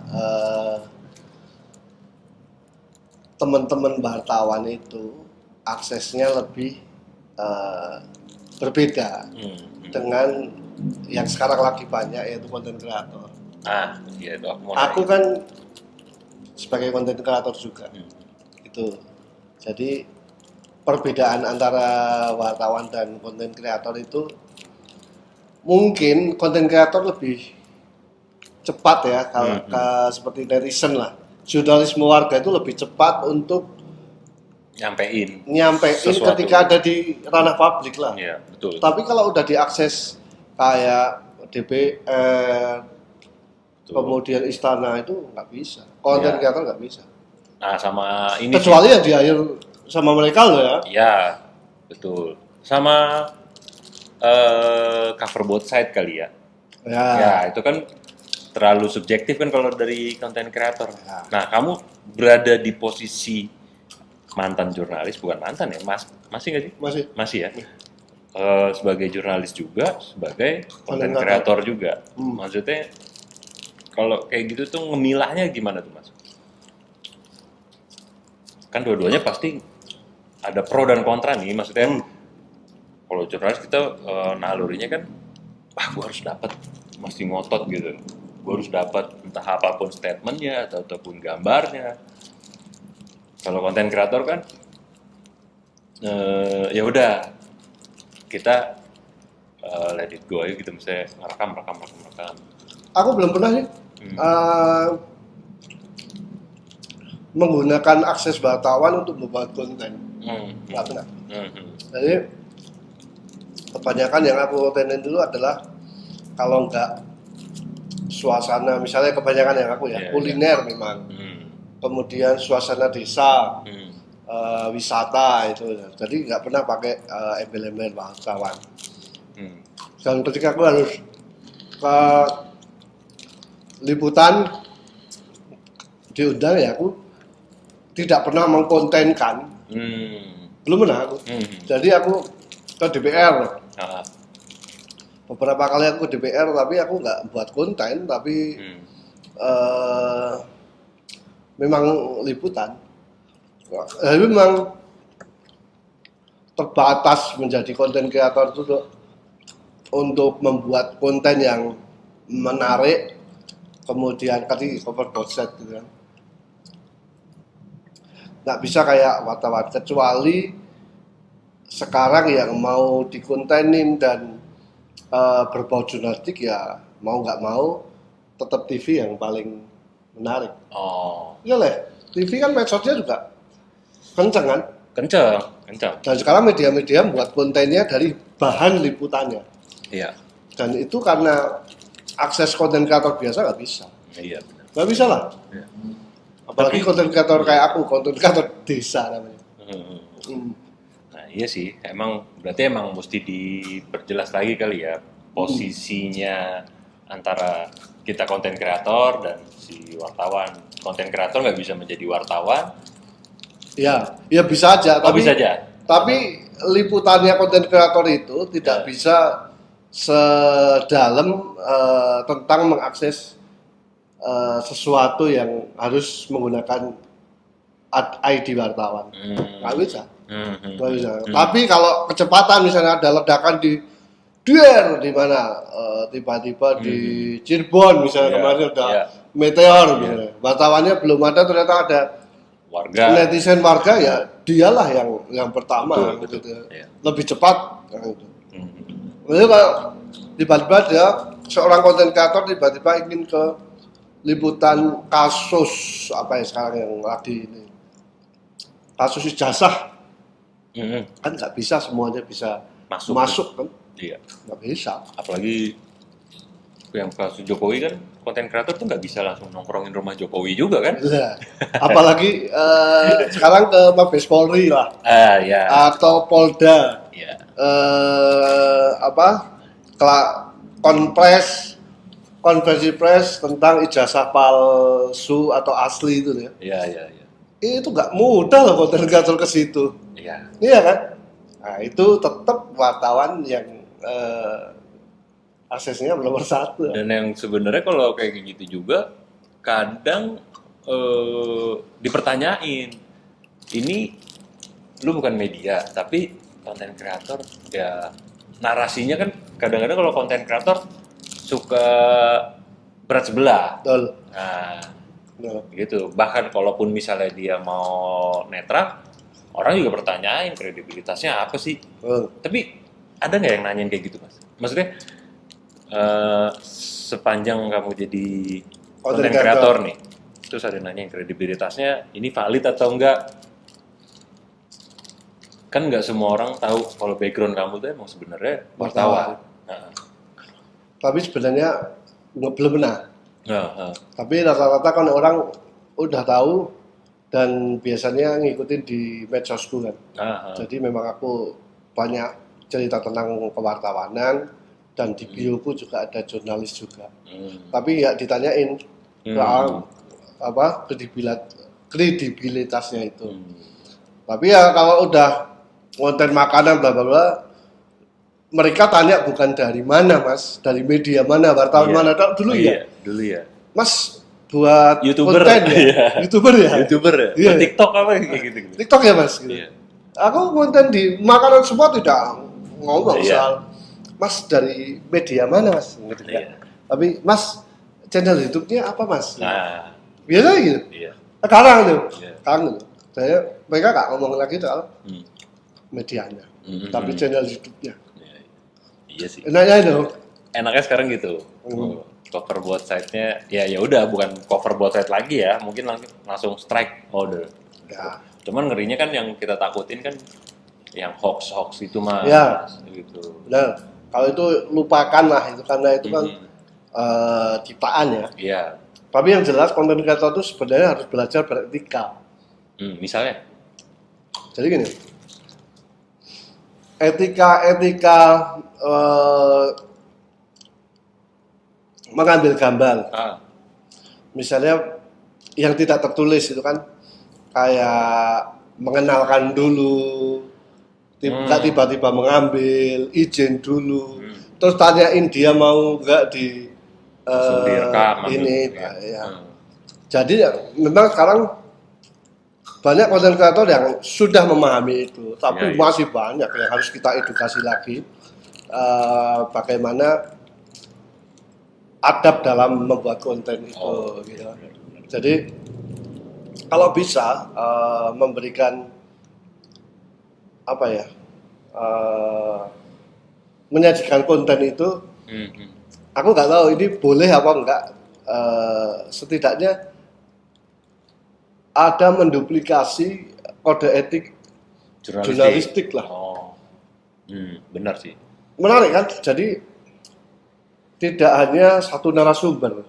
teman-teman wartawan itu aksesnya lebih berbeda dengan yang sekarang lagi banyak yaitu konten kreator. Iya itu aku kan sebagai konten kreator juga. Itu. Jadi perbedaan antara wartawan dan konten kreator itu mungkin konten kreator lebih cepat ya kalau seperti netizen lah. Jurnalisme warga itu lebih cepat untuk nyampein sesuatu. Ketika ada di ranah publik lah. Iya, betul. Tapi kalau udah diakses kayak DPR, kemudian istana itu nggak bisa. Konten kreator nggak bisa. Nah, sama ini kecuali yang di-hire sama mereka loh ya. Iya, betul. Sama cover both side kali ya. Ya, itu kan terlalu subjektif kan kalau dari konten kreator. Nah, kamu berada di posisi mantan jurnalis, bukan mantan ya, masih nggak sih? Masih. Masih ya. sebagai jurnalis juga, sebagai content Konten creator juga. Hmm. Maksudnya kalau kayak gitu tuh ngemilahnya gimana tuh Mas? Kan dua-duanya pasti ada pro dan kontra nih, maksudnya kalau jurnalis kita nalurinya kan, gue harus dapat, mesti ngotot gitu, gue harus dapat entah apapun statementnya ataupun gambarnya. Kalau konten kreator kan, ya udah kita let it go aja gitu, misalnya rekam. Aku belum pernah sih menggunakan akses wartawan untuk membuat konten. Nggak pernah. Jadi kebanyakan yang aku kontenin dulu adalah kalau nggak suasana, misalnya kebanyakan yang aku kuliner memang, kemudian suasana desa, wisata itu, jadi nggak pernah pakai embel-embel wartawan. Dan ketika aku harus ke liputan diundang, ya aku tidak pernah mengkontenkan, belum pernah aku. Jadi aku ke DPR, beberapa kali aku ke DPR, tapi aku nggak buat konten, tapi memang liputan. Jadi memang terbatas menjadi konten kreator itu untuk membuat konten yang menarik, kemudian tadi cover boset gitu kan. Nggak bisa kayak wartawan, kecuali sekarang yang mau dikontenin dan berbau jurnalistik, ya mau nggak mau tetap TV yang paling menarik. Iya lah, TV kan medsosnya juga kenceng kan? Kenceng. Dan sekarang media-media membuat kontennya dari bahan liputannya. Iya. Dan itu karena akses konten kreator biasa nggak bisa. Iya benar. Nggak bisa lah. Iya. Apalagi konten kreator kayak aku, konten kreator desa namanya. Nah iya sih, berarti mesti diperjelas lagi kali ya posisinya antara kita konten kreator dan si wartawan. Konten kreator nggak bisa menjadi wartawan. Ya bisa aja. Bisa aja. Tapi liputannya konten kreator itu tidak bisa sedalam tentang mengakses sesuatu yang harus menggunakan ID wartawan. Nggak bisa. Nggak bisa. Tapi kalau kecepatan, misalnya ada ledakan di di mana tiba-tiba di Cirebon misalnya, kemarin ada meteor, misalnya. Wartawannya belum ada, ternyata ada netizen warga, ya dialah yang pertama. Betul. Gitu. Lebih cepat. Gitu. Jadi kalau tiba-tiba dia seorang konten kreator tiba-tiba ingin ke liputan kasus apa ya sekarang yang lagi ini, kasus ijazah, kan nggak bisa semuanya bisa masuk kan? Iya. Nggak bisa. Apalagi yang kasus Jokowi kan, konten kreator tuh nggak bisa langsung nongkrongin rumah Jokowi juga kan? Iya. Apalagi sekarang ke Mabes Polri lah, atau Polda, konferensi pers tentang ijazah palsu atau asli itu ya. Iya. Itu nggak mudah loh konten kreator ke situ. Iya kan? Nah itu tetap wartawan yang aksesnya nomor satu. Dan yang sebenarnya kalau kayak gitu juga kadang dipertanyain, ini lu bukan media tapi konten kreator, ya narasinya kan kadang-kadang kalau konten kreator suka berat sebelah. Betul. Nah, gitu. Bahkan kalaupun misalnya dia mau netral, orang juga pertanyain kredibilitasnya apa sih. Tapi ada nggak yang nanyain kayak gitu, Mas? Maksudnya sepanjang kamu jadi konten kreator nih, terus ada nanyain kredibilitasnya ini valid atau enggak? Kan nggak semua orang tahu kalau background kamu tuh emang sebenarnya wartawan. Nah. Tapi sebenarnya belum pernah. Tapi rata-rata kan orang udah tahu dan biasanya ngikutin di medsosku kan. Jadi memang aku banyak cerita tentang kewartawanan dan di bioku juga ada jurnalis juga. Tapi ya ditanyain soal apa kredibilitasnya itu. Tapi ya kalau udah konten makanan bla bla bla, mereka tanya bukan dari mana Mas, dari media mana, wartawan Iya. mana. Dulu ya, Iya, dulu ya. Mas buat YouTuber. konten ya, Iya. YouTuber ya, YouTuber ya? Iya. TikTok apa kayak gitu. TikTok ya Mas. Gitu. Iya. Aku konten di makanan semua tidak ngomong Iya. soal Mas dari media mana Mas, gitu kan. Iya. Tapi Mas channel YouTube-nya apa Mas? Nah, Biasa gitu. iya. Sekarang tuh, Iya. sekarang tuh. Mereka nggak ngomong lagi soal Hmm. medianya, Hmm. tapi channel YouTube-nya. Iya, iya sih. Enaknya itu. Enaknya sekarang gitu. Cover buat site-nya ya udah bukan cover buat site lagi ya, mungkin langsung strike order. Ya. Cuman ngerinya kan yang kita takutin kan yang hoax itu Mas. Ya. Gitu. Benar. Kalau itu lupakan lah itu karena itu kan ciptaan ya. Iya. Tapi yang jelas konten kreator itu sebenarnya harus belajar beretika. Misalnya. Jadi gini, etika mengambil gambar. Misalnya yang tidak tertulis itu kan kayak mengenalkan dulu, nggak tiba-tiba mengambil izin dulu, terus tanyain dia mau nggak di direkam ini. gitu, Ya. Jadi ya, memang sekarang banyak konten kreator yang sudah memahami itu, tapi Ya. masih banyak yang harus kita edukasi lagi bagaimana adab dalam membuat konten itu. Gitu. Jadi kalau bisa memberikan apa ya, menyajikan konten itu, aku nggak tahu ini boleh apa enggak. Setidaknya ada menduplikasi kode etik jurnalistik lah. Benar sih. Menarik kan? Jadi tidak hanya satu narasumber,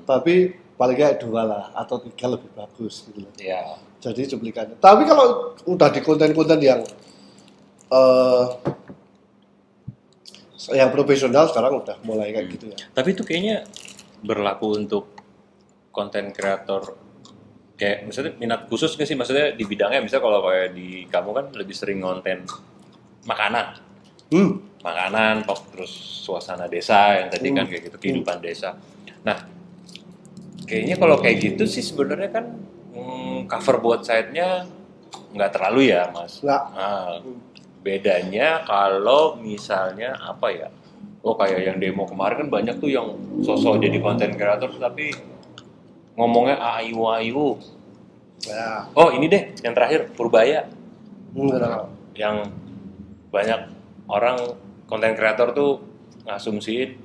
tapi paling kayak 2 lah atau 3 lebih bagus gitu. Ya. Jadi cuplikannya. Tapi kalau udah di konten-konten yang profesional sekarang udah mulai kayak gitu ya. Tapi itu kayaknya berlaku untuk konten kreator kayak misalnya minat khusus nggak sih, maksudnya di bidangnya, misalnya kalau kayak di kamu kan lebih sering konten makanan, terus suasana desa yang tadi kan kayak gitu, kehidupan desa. Nah, kayaknya kalau kayak gitu sih sebenarnya kan cover buat site-nya nggak terlalu ya, Mas. Nggak. Nah, bedanya kalau misalnya apa ya? Oh, kayak yang demo kemarin kan banyak tuh yang sosok jadi konten kreator tapi ngomongnya ayu-ayu. Ya. Oh, ini deh yang terakhir Purbaya. Yang banyak orang konten kreator tuh ngasumsiin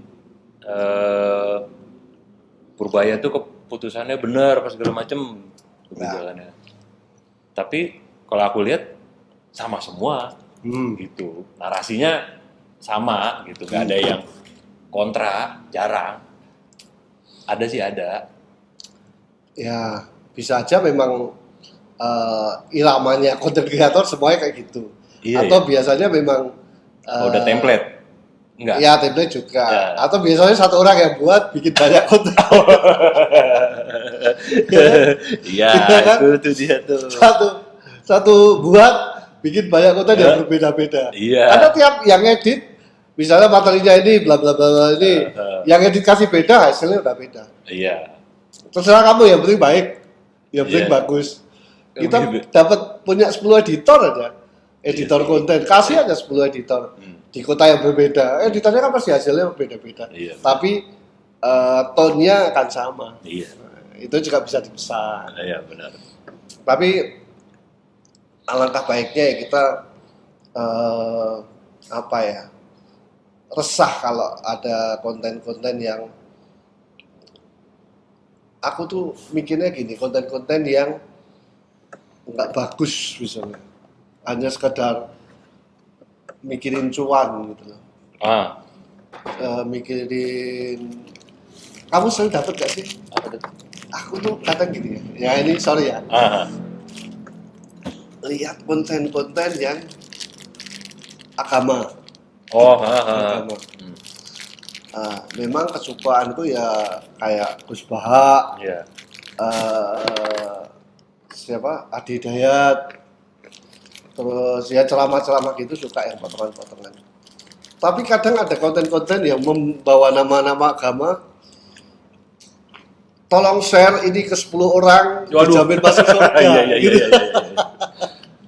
Purbaya tuh keputusannya benar pas segala macem kebijakannya. Tapi kalau aku lihat sama semua gitu, narasinya sama gitu, nggak ada yang kontra, jarang. Ada sih ada. Ya bisa aja memang iramanya konten kreator semuanya kayak gitu. Iya, Atau biasanya memang udah template. Enggak. Ya template juga. Ya. Atau biasanya satu orang yang buat bikin banyak konten. Iya, kan? itu dia tuh. Satu buat bikin banyak konten yang berbeda-beda. Iya. Ada tiap yang edit, misalnya materinya ini bla bla bla bla ini, yang edit kasih beda, hasilnya udah beda. Iya. Terserah kamu, yang penting baik, yang penting Iya. bagus. Kita dapat punya 10 editor aja, editor konten, kasih aja 10 editor di kota yang berbeda. Editornya kan pasti hasilnya berbeda-beda, Iya. tapi tone-nya akan sama. Iya. Itu juga bisa dipesan. Iya, benar. Tapi alangkah baiknya ya kita apa ya, resah kalau ada konten-konten yang aku tuh mikirnya gini, konten-konten yang nggak bagus misalnya, hanya sekedar mikirin cuan gitu loh. Mikirin, kamu sering dapat gak sih? Apa tuh? Aku tuh kadang gini ya, ini sorry ya, lihat konten-konten yang agama. Agama. Memang kesukaanku ya kayak Gus Baha, Iya. siapa, Adi Hidayat, terus ya ceramah-ceramah gitu suka yang potongan-potongan. Tapi kadang ada konten-konten yang membawa nama-nama agama. Tolong share ini ke 10 orang, dijamin masuk surga. Iya.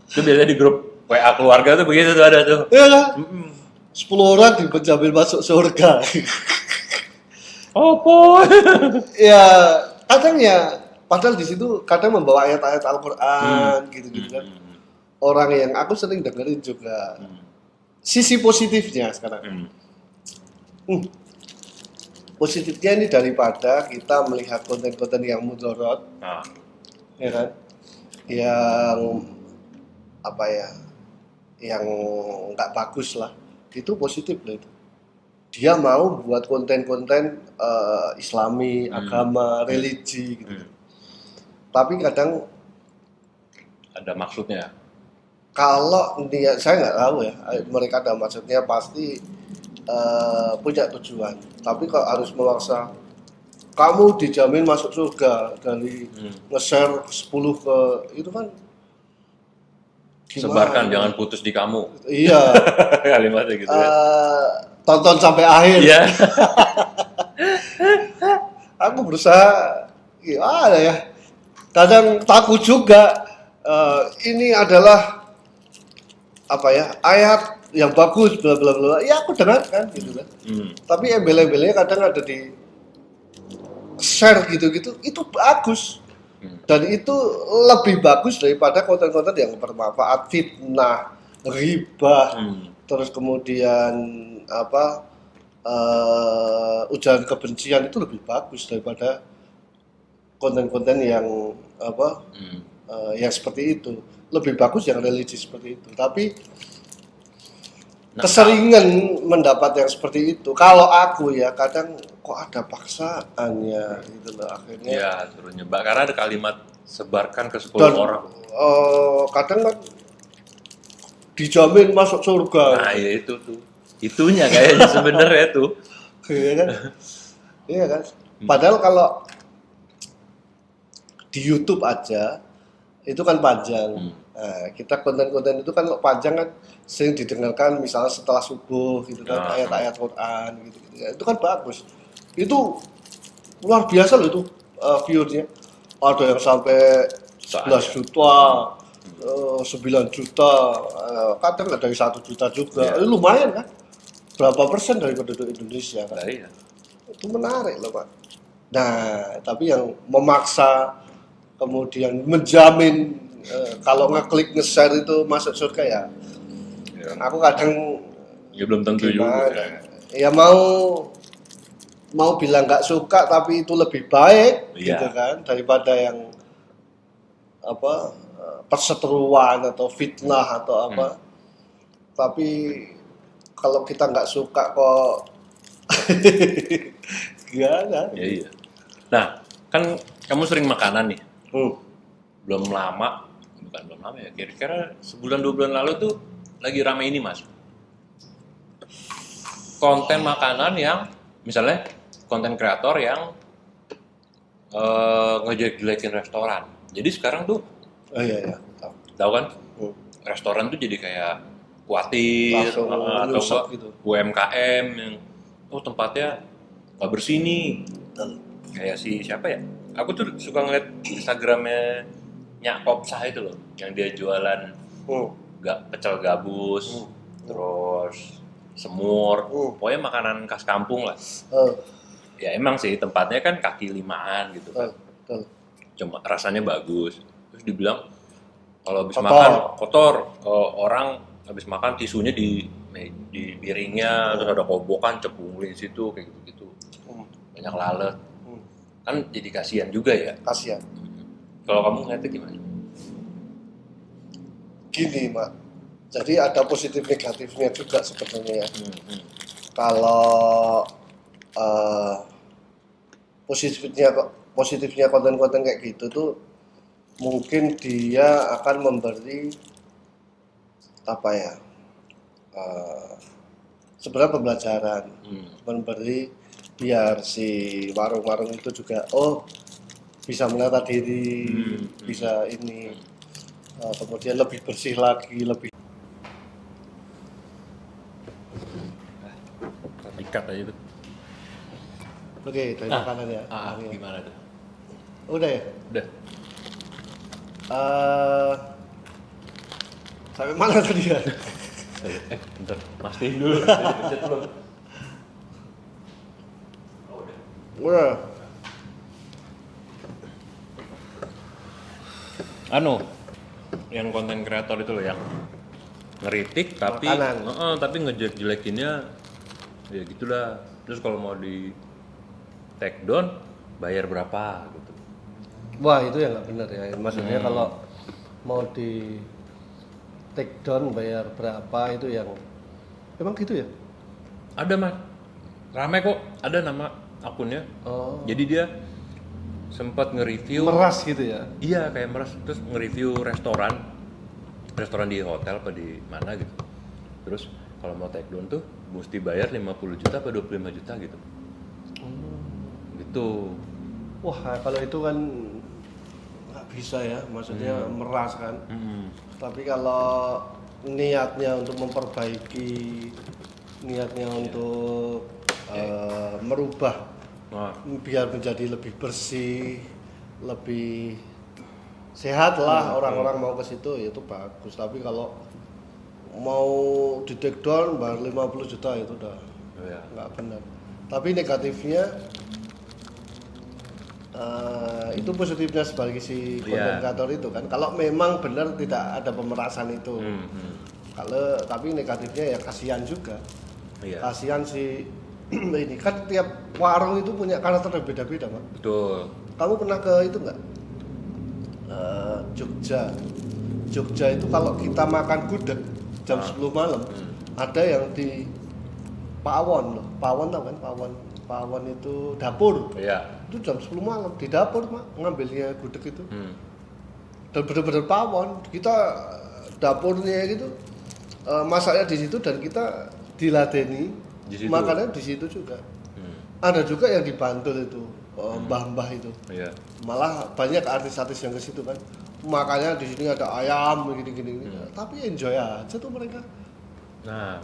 Itu biasanya di grup WA keluarga tuh begitu tuh ada tuh. Iya kan? 10 orang dijamin masuk surga. Oh, boy. Ya, kadang ya, padahal di situ kadang membawa ayat-ayat Al-Qur'an gitu kan. Orang yang aku sering dengerin juga. Sisi positifnya sekarang. Positifnya ini daripada kita melihat konten-konten yang mudarat, ya kan? Yang apa ya? Yang nggak bagus lah. Itu positif loh itu. Dia mau buat konten-konten Islami, agama, religi gitu. Tapi kadang ada maksudnya. Kalau dia, saya nggak tahu ya, mereka ada maksudnya pasti punya tujuan. Tapi kalau harus memaksa, kamu dijamin masuk surga dari nge-share 10 ke itu kan gimana? Sebarkan, jangan putus di kamu. Iya. Kalimatnya gitu ya. Tonton sampai akhir. Iya. Aku berusaha, gimana ya? Kadang takut juga. Ini adalah apa ya? Ayat yang bagus, bla bla bla. Ya aku dengarkan gitu kan. Tapi embel-embelnya kadang ada di share gitu-gitu. Itu bagus. Dan itu lebih bagus daripada konten-konten yang bermanfaat, fitnah, ghibah, terus kemudian apa ujaran kebencian. Itu lebih bagus daripada konten-konten yang apa yang seperti itu. Lebih bagus yang religi seperti itu. Tapi keseringan mendapat yang seperti itu. Kalau aku ya kadang kok ada paksaannya gitu loh akhirnya. Iya, suruh nyebar karena ada kalimat sebarkan ke 10 Dan, orang. Kadang kan dijamin masuk surga. Nah, ya itu tuh. Itunya kayaknya sebenarnya tuh. Iya kan? Iya kan? Padahal kalau di YouTube aja itu kan panjang. Nah, kita konten-konten itu kan panjang kan sering didengarkan misalnya setelah subuh gitu kan ayat-ayat Quran gitu. Itu kan bagus. Itu luar biasa loh itu view-nya. Ada yang sampai 11 juta, 9 juta, kadang ada yang 1 juta juga. Lumayan kan? Berapa persen dari penduduk Indonesia kan? Iya. Itu menarik loh Pak. Nah, tapi yang memaksa kemudian menjamin kalau ngeklik nge-share itu masuk surga ya. Aku kadang Ya belum tentu juga. Ya mau bilang nggak suka tapi itu lebih baik gitu kan daripada yang apa perseteruan atau fitnah atau apa. Tapi kalau kita nggak suka kok gimana? Iya. Nah, kan kamu sering makanan nih. Belum lama ya, kira-kira sebulan 2 bulan lalu tuh lagi rame ini Mas. Konten makanan yang misalnya konten kreator yang ngejelek-jelekin restoran. Jadi sekarang tuh iya. tahu kan? Restoran tuh jadi kayak khawatir atau gitu. UMKM yang tempatnya nggak bersih nih. Kayak siapa ya? Aku tuh suka ngeliat Instagramnya Nyak Popsah itu loh, yang dia jualan pecel gabus, terus semur, pokoknya makanan khas kampung lah. Ya emang sih tempatnya kan kaki 5-an gitu kan. Cuma rasanya bagus. Terus dibilang kalau habis makan kotor, orang habis makan tisunya di piringnya, terus ada kobokan cepungli di situ kayak gitu-gitu. Banyak lalat. Kan jadi kasihan juga ya. Kasihan. Kalau kamu ngeliatnya gimana? Gini, Mak. Jadi ada positif negatifnya juga sebenarnya. Kalau positifnya konten-konten kayak gitu tuh mungkin dia akan memberi apa ya? Sebenarnya pembelajaran, memberi biar si warung-warung itu juga bisa menata diri, bisa ini kemudian lebih bersih lagi, lebih cut aja tuh. Oke, dari makanan ya. Gimana tuh? Udah ya? Udah. Sampai mana tadi ya? Bentar, mastiin dulu. Pencet belum? Udah. Yang konten kreator itu loh yang ngeritik tapi tapi ngejelek-jelekinnya ya gitulah. Terus kalau mau di take down bayar berapa gitu. Wah, itu ya nggak benar ya. Maksudnya kalau mau di take down bayar berapa itu yang emang gitu ya? Ada Mas, rame kok, ada nama akunnya. Jadi dia sempat nge-review meras gitu ya? Iya kayak meras, terus nge-review restoran di hotel apa di mana gitu. Terus kalau mau take down tuh mesti bayar 50 juta apa 25 juta gitu. Gitu. Wah, kalau itu kan nggak bisa ya, maksudnya meras kan. Tapi kalau niatnya untuk memperbaiki, niatnya untuk merubah biar menjadi lebih bersih, lebih sehat lah orang-orang mau ke situ, ya itu bagus. Tapi kalau mau di take down bayar 50 juta itu udah nggak benar. Tapi negatifnya itu positifnya sebagai si konten kreator itu kan, kalau memang benar tidak ada pemerasan itu. Kalau tapi negatifnya ya kasihan juga. Kasihan si ini kan tiap warung itu punya karakter yang beda-beda, Pak. Betul. Kamu pernah ke itu nggak? Jogja itu kalau kita makan gudeg jam 10 malam, ada yang di Pawon loh. Pawon tau kan? Pawon itu dapur. Iya. Itu jam 10 malam di dapur, Mak, ngambilnya gudeg itu. Dan bener-bener pawon. Kita dapurnya gitu masaknya di situ dan kita diladeni makannya di situ juga. Ada juga yang di Bantul itu, mbah-mbah itu. Iya. Malah banyak artis-artis yang ke situ kan. Makanya di sini ada ayam gini-gini. Tapi enjoy aja tuh mereka. Nah,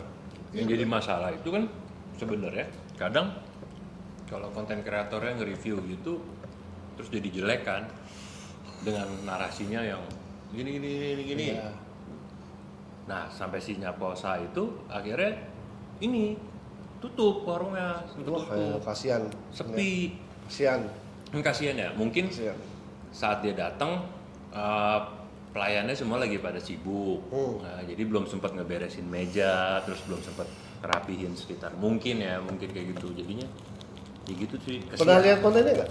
yang jadi masalah itu kan sebenarnya kadang kalau konten kreatornya nge-review gitu terus jadi jelek kan dengan narasinya yang gini. Ya. Nah, sampai si Nyaposa itu akhirnya ini tutup warungnya, tutup. Kasihan. Sepi. Kasihan ya. Mungkin saat dia datang pelayannya semua lagi pada sibuk. Nah, jadi belum sempat ngeberesin meja, terus belum sempat ngerapihin sekitar. Mungkin kayak gitu. Jadinya ya gitu sih. Kasihan. Pernah lihat kontennya nggak?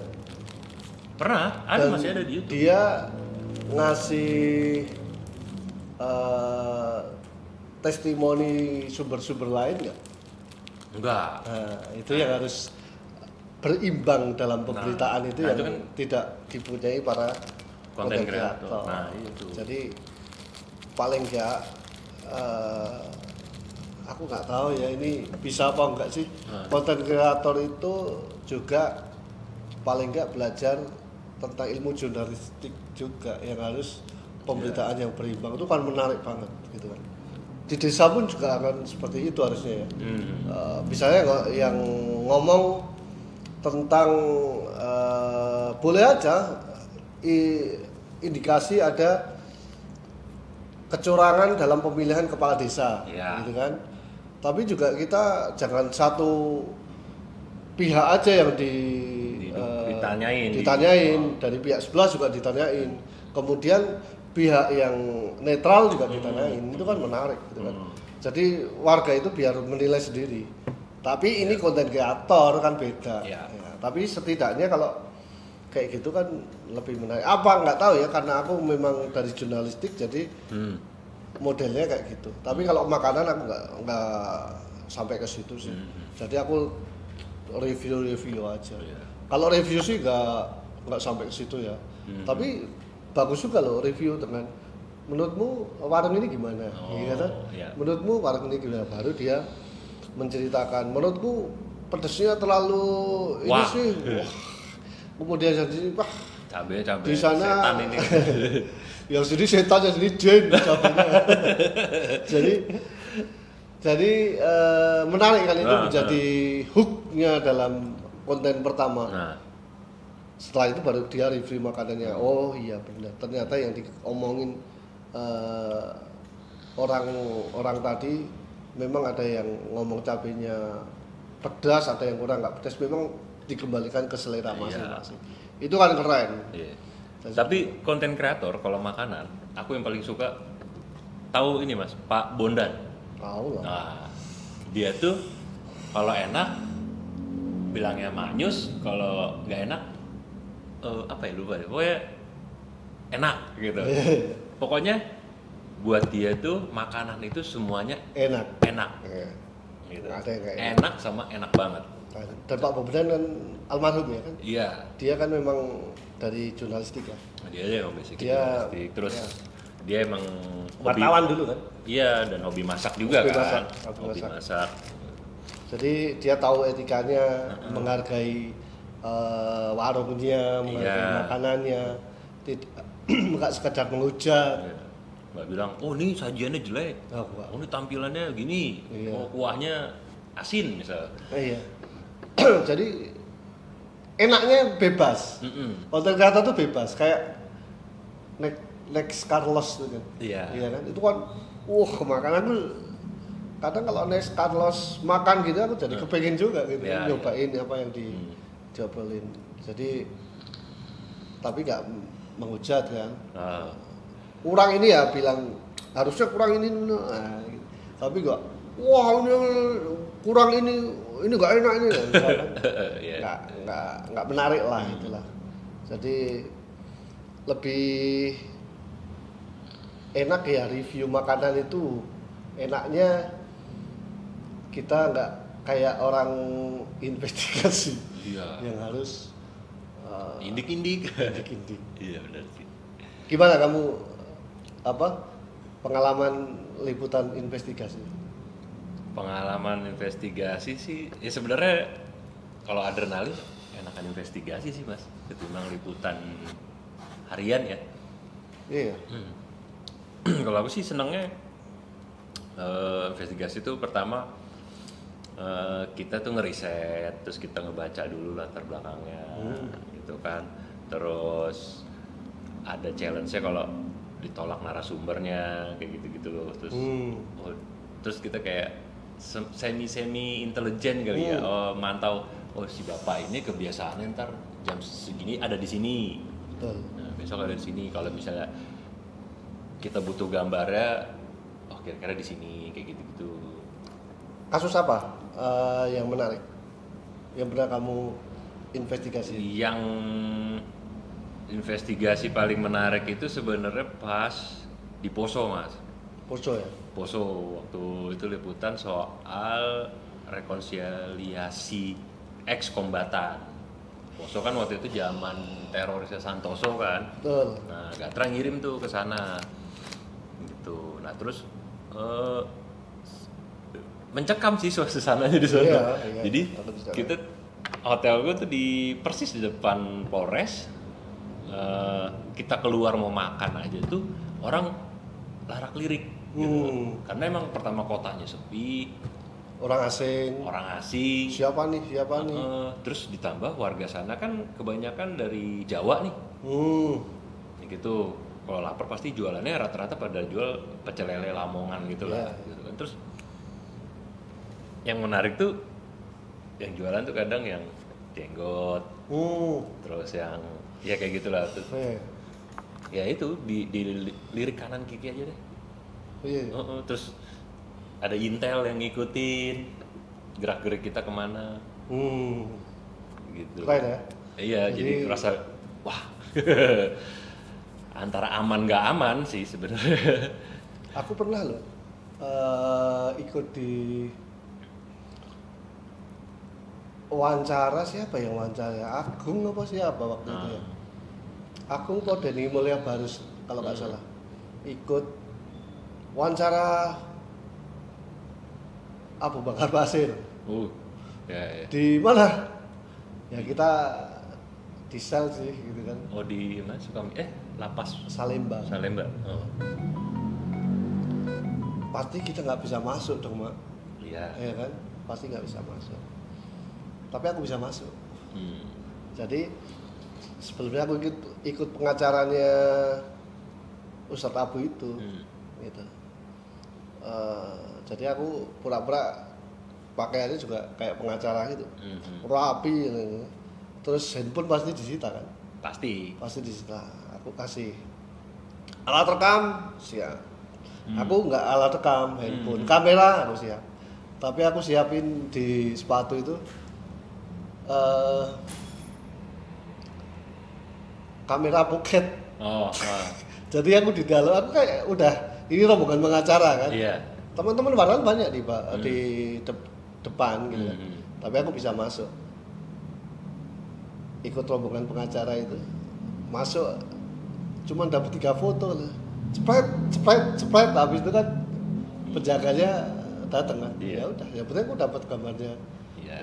Pernah, masih ada di YouTube. Dia ngasih testimoni sumber-sumber lain nggak? Enggak. Nah, itu yang harus berimbang dalam pemberitaan itu yang kan tidak dipunyai para konten kreator. Nah, itu. Jadi paling nggak aku nggak tahu ya ini bisa apa enggak sih. Konten kreator itu juga paling nggak belajar tentang ilmu jurnalistik juga yang harus pemberitaan yang berimbang itu kan menarik banget gitu kan. Di desa pun juga akan seperti itu harusnya ya. Misalnya yang ngomong tentang boleh aja indikasi ada kecurangan dalam pemilihan kepala desa, gitu kan. Tapi juga kita jangan satu pihak aja yang ditanyain, dari pihak sebelah juga ditanyain. Kemudian pihak yang netral juga ditanyain, itu kan menarik gitu kan. Jadi warga itu biar menilai sendiri. Tapi ini konten kreator kan beda. Ya, tapi setidaknya kalau kayak gitu kan lebih menarik. Apa nggak tahu ya, karena aku memang dari jurnalistik jadi modelnya kayak gitu. Tapi kalau makanan aku nggak sampai ke situ sih. Jadi aku review aja. Kalau review sih nggak sampai ke situ ya. Tapi bagus juga loh review dengan menurutmu warung ini gimana? Menurutmu warung ini gimana? Baru dia menceritakan. Menurutku pedesnya terlalu ini sih. Wah. Kemudian jadi cabe di sana setan ini. yang sini setan, yang sini jin cabenya. Jadi menarik kan itu Nah, menjadi hooknya dalam konten pertama. Nah, Setelah itu baru dia review makanannya. Oh iya benar. Ternyata yang diomongin orang tadi memang ada yang ngomong cabenya pedas, ada yang kurang nggak pedas. Memang dikembalikan ke selera masing-masing. Itu kan keren. iya. Tapi konten kreator kalau makanan, aku yang paling suka tahu ini Mas, Pak Bondan. Tahu lah. Nah, dia tuh kalau enak bilangnya manyus, kalau nggak enak apa ya lupa deh. Pokoknya enak gitu. Pokoknya buat dia tuh makanan itu semuanya Enak. enak. Iya. Gitu. Nggak ada yang nggak enak. Enak sama enak banget. Dan Pak Bondan kan almarhum ya kan. Iya. Dia kan memang dari jurnalistik ya. Dia aja yang basic Dia- jurnalistik. Terus iya. dia emang Wartawan dulu kan. Iya, dan hobi masak juga Hobi kan. masak, hobi Hobi masak. masak. Jadi dia tahu etikanya, menghargai warungnya, menghargai Iya. makanannya, nggak sekedar menghujat. Iya. Nggak bilang, oh ini sajiannya jelek, Oh, enggak. oh ini tampilannya gini, Iya. oh kuahnya asin misal. Iya. Jadi enaknya bebas. Konten kreator tuh bebas, kayak Next Carlos tuh kan. Iya. Iya kan? Itu kan, makanan tuh kadang kalau Next Carlos makan gitu aku jadi kepengen juga gitu, Iya, nyobain apa yang dicobain. Jadi tapi nggak menghujat kan. Ah, Kurang ini ya bilang harusnya kurang ini, nah, gitu. Tapi nggak, wah ini kurang ini nggak enak ini, iya. nggak menarik lah itulah. Jadi lebih enak ya review makanan itu, enaknya kita nggak kayak orang investigasi Iya. yang harus Indik-indik. indik-indik. Iya benar sih. Gimana kamu pengalaman liputan investigasi? Pengalaman investigasi sih, ya sebenarnya kalau adrenalin enakan investigasi sih Mas, ketimbang liputan harian ya. Iya. Kalau aku sih senangnya investigasi itu pertama kita tuh ngeriset, terus kita ngebaca dulu latar belakangnya, gitu kan. Terus ada challenge-nya kalau ditolak narasumbernya kayak gitu-gitu loh. Terus kita kayak semi intelijen kali ya, mantau si bapak ini kebiasaannya ntar jam segini ada di sini. Betul. Nah, besok ada di sini. Kalau misalnya kita butuh gambarnya, kira-kira di sini kayak gitu-gitu. Kasus apa yang menarik? Yang pernah kamu investigasi? Yang investigasi paling menarik itu sebenarnya pas di Poso Mas. Poso ya? Poso waktu itu liputan soal rekonsiliasi ex-kombatan. Poso kan waktu itu zaman terorisnya Santoso kan. Betul. Nah, Gatra ngirim tuh ke sana. Gitu. Nah, terus mencekam sih suasananya di sana. Iya, Jadi aku di sana. kita hotel gue tuh di persis di depan Polres. Kita keluar mau makan aja tuh orang larak lirik gitu. Karena emang pertama kotanya sepi, Orang asing. orang asing. Siapa nih? Terus ditambah warga sana kan kebanyakan dari Jawa nih. Ya gitu. Kalau lapar pasti jualannya rata-rata pada jual pecel lele Lamongan gitu lah. Iya. Gitu kan. Terus yang menarik tuh yang jualan tuh kadang yang jenggot, terus yang ya kayak gitulah tuh. Ya itu di lirik kanan kiki aja deh. Iya. Terus ada intel yang ngikutin gerak-gerik kita kemana gitu. Keren ya? Iya, jadi rasa wah antara aman nggak aman sih sebenarnya. Aku pernah loh ikut di wawancara, siapa yang wawancara? Agung apa siapa waktu itu ya? Agung atau Denny Mulya Barus kalau nggak salah. Ikut wawancara Abu Bakar Basir. Ya. Di mana? Ya kita di sel sih gitu kan. Oh di mana lapas Salemba. Salemba. Pasti kita nggak bisa masuk dong, Mak. Iya. ya kan, pasti nggak bisa masuk. Tapi aku bisa masuk. Jadi sebelumnya aku ikut pengacaranya Ustadz Abu itu, gitu. Jadi aku pura-pura pakaiannya juga kayak pengacara gitu, rapi, gitu. Terus handphone pasti disita kan? Pasti disita. Aku kasih alat rekam siap. Aku nggak alat rekam, handphone, kamera aku siap. Tapi aku siapin di sepatu itu kamera pocket. Jadi aku di dalam, aku kayak udah ini rombongan pengacara kan. Iya. Teman-teman wartawan banyak di depan gitu kan. Tapi aku bisa masuk. Ikut rombongan pengacara itu. Masuk cuma dapat 3 foto lah. Cepet habis itu kan penjaganya datang kan. Iya. Ya udah, ya penting aku dapat gambarnya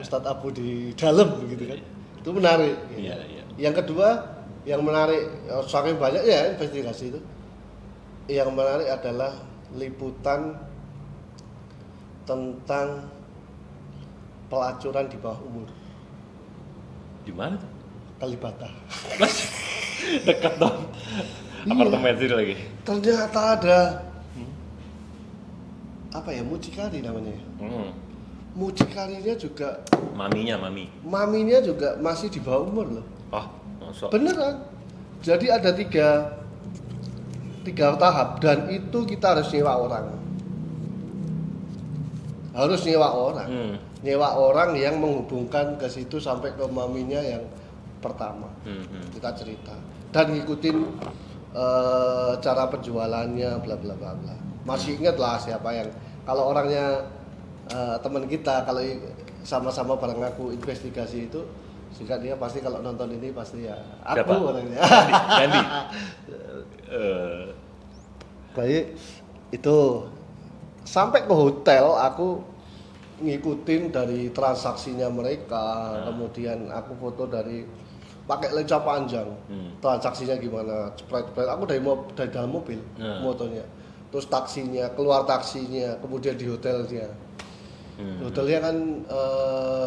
Ustadz Abu di dalam gitu kan. Itu menarik. Gitu. Iya. Yang kedua, yang menarik saking banyak ya investigasi itu. Yang menarik adalah liputan tentang pelacuran di bawah umur. Di mana tuh? Kalibata. Dekat dong. Apartemen sini lagi. Ternyata ada apa ya, mucikari namanya. Mucikarinya juga maminya juga masih di bawah umur loh. Masa? Beneran. Jadi ada tiga tahap dan itu kita harus nyewa orang. Nyewa orang yang menghubungkan ke situ sampai ke maminya yang pertama. Kita cerita dan ngikutin cara penjualannya bla bla bla bla. Masih ingat lah siapa yang, kalau orangnya teman kita, kalau sama-sama bareng aku investigasi itu, sehingga dia pasti kalau nonton ini pasti ya aku siapa? Orangnya. Gandhi. Baik, itu sampai ke hotel aku ngikutin dari transaksinya mereka, kemudian aku foto dari pakai lensa panjang, transaksinya gimana, cepret-cepret. Aku dari dalam mobil, motonya, terus taksinya, keluar taksinya, kemudian di hotelnya. Hotelnya kan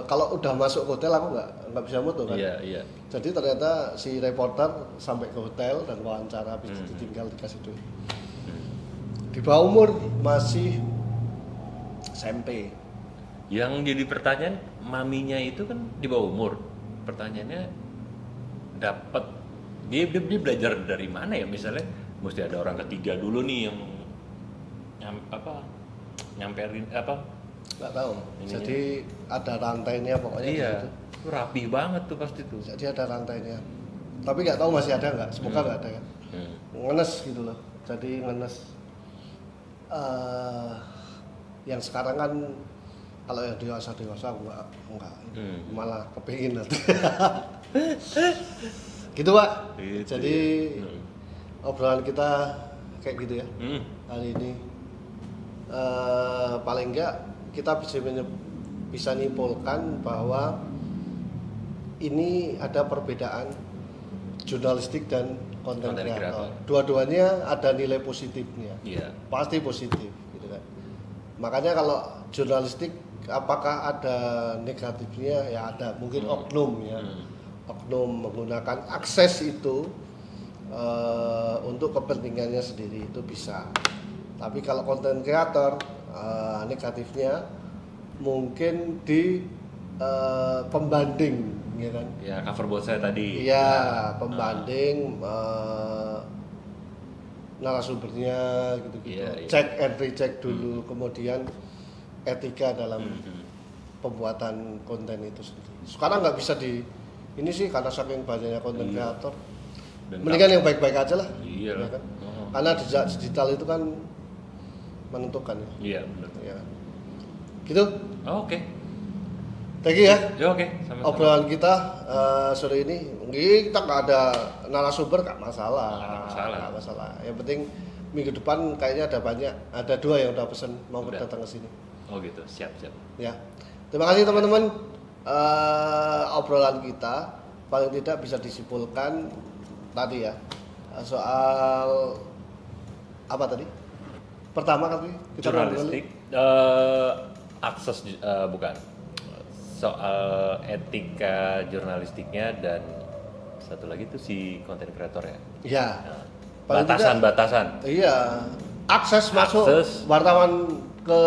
kalau udah masuk hotel aku nggak bisa moto kan. Iya. Jadi ternyata si reporter sampai ke hotel dan wawancara, habis ditinggal dikasih duit. Di bawah umur masih SMP. Yang jadi pertanyaan, maminya itu kan di bawah umur. Pertanyaannya, dapat dia belajar dari mana ya? Misalnya mesti ada orang ketiga dulu nih yang nyamperin Nggak tahu. Ininya. Jadi ada rantainya pokoknya di situ. Itu rapi banget tuh pasti tuh. Jadi ada rantainya. Tapi nggak tahu masih ada nggak. Semoga nggak ada ya. Ngenes gitu loh. Jadi ngenes. Yang sekarang kan kalau yang dewasa enggak. Malah kepingin nanti. Gitu Pak. Gitu, Jadi obrolan kita kayak gitu ya hari ini. Paling enggak kita bisa nyimpulkan bahwa ini ada perbedaan jurnalistik dan konten kreator. Dua-duanya ada nilai positifnya. Pasti positif gitu kan. Makanya kalau jurnalistik apakah ada negatifnya? Ya ada, mungkin oknum ya. Oknum menggunakan akses itu untuk kepentingannya sendiri, itu bisa. Tapi kalau konten kreator negatifnya mungkin di pembanding, ya kan? Ya, cover buat saya tadi. Iya, pembanding narasumbernya gitu-gitu. Cek and recheck dulu, kemudian etika dalam pembuatan konten itu sendiri. Sekarang nggak bisa ini sih karena saking banyaknya konten kreator. Mendingan yang baik-baik aja lah. Iya. Ya kan? Karena digital itu kan menentukan ya. Iya, benar. Ya. Gitu. Oke. Thank you ya. Ya oke, sama-sama. Obrolan kita sore ini, kita nggak ada narasumber, nggak masalah. Nggak masalah. Yang penting minggu depan kayaknya ada 2 yang udah pesen mau datang ke sini. Oh gitu, siap. Ya. Terima kasih teman-teman. Obrolan kita paling tidak bisa disimpulkan tadi ya, soal apa tadi? Pertama kan kita jurnalistik, akses bukan soal etika jurnalistiknya dan satu lagi tuh si konten kreator ya. Ya. Nah, Paling batasan-batasan. Iya. Akses masuk Akses. wartawan ke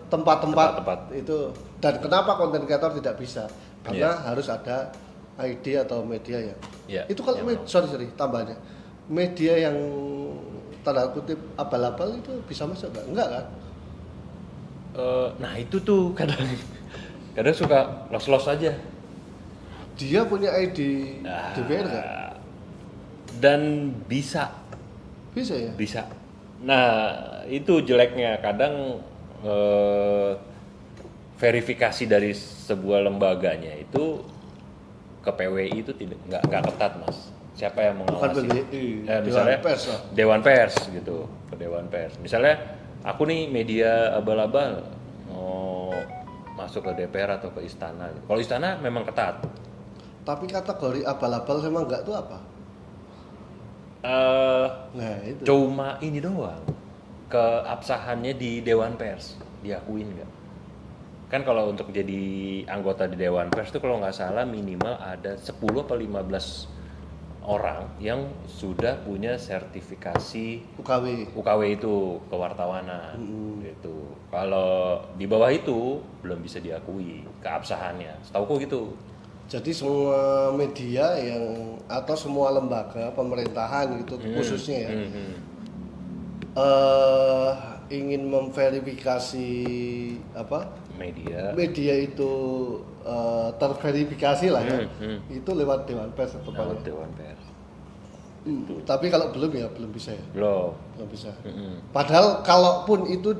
tempat-tempat Tempat-tempat. itu. Dan kenapa konten kreator tidak bisa? Karena Iya. harus ada ID atau media yang. Iya, Itu kalau iya, sorry tambahnya. Media yang tanda kutip abal-abal itu bisa masuk nggak? Enggak kan? Nah itu tuh kadang suka los-los aja. Dia punya ID Nah, DPR nggak? dan bisa Bisa ya? bisa. Nah itu jeleknya kadang verifikasi dari sebuah lembaganya itu ke PWI itu nggak ketat mas. Siapa yang Bukan mengawasi? PBI, Ya, misalnya Dewan Pers lah. Dewan Pers gitu, ke Dewan Pers. Misalnya aku nih media abal-abal mau masuk ke DPR atau ke istana. Kalau istana memang ketat. Tapi kategori abal-abal sama enggak tuh apa? Nah itu. Cuma ini doang, keabsahannya di Dewan Pers diakuin nggak? Kan kalau untuk jadi anggota di Dewan Pers tuh kalau nggak salah minimal ada 10 atau 15 orang yang sudah punya sertifikasi UKW itu kewartawanan gitu. Kalau di bawah itu belum bisa diakui keabsahannya. Setauku gitu. Jadi semua media yang atau semua lembaga pemerintahan gitu khususnya ya ingin memverifikasi apa media itu terverifikasi lah ya itu lewat Dewan Pers atau Lewat Dewan Pers. Tapi kalau belum ya belum bisa ya belum bisa. Padahal kalaupun itu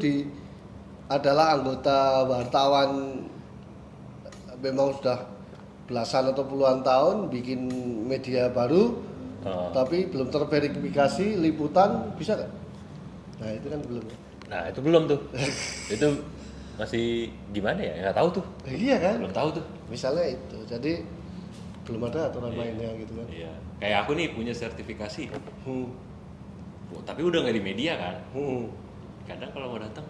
adalah anggota wartawan memang sudah belasan atau puluhan tahun bikin media baru tapi belum terverifikasi liputan bisa nggak? Nah itu kan belum. Nah itu belum tuh. Itu masih gimana ya? Nggak tahu tuh. Iya kan? Belum tahu tuh. Misalnya itu. Jadi belum ada aturan mainnya gitu kan. Iya. Kayak aku nih punya sertifikasi. Tapi udah nggak di media kan. Kadang kalau mau datang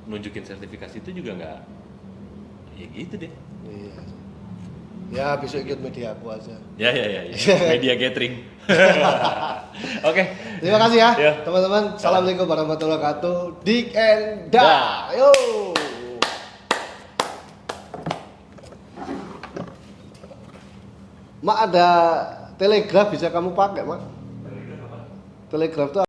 nunjukin sertifikasi itu juga nggak. Ya gitu deh. Iya. Ya besok ikut media aku aja. Ya. Media gathering. Oke. Terima kasih ya, Ya. teman-teman. Assalamualaikum warahmatullahi wabarakatuh. Dik and Da. Yo. Mak ada telegraf bisa kamu pakai, Mak. Telegraf tuh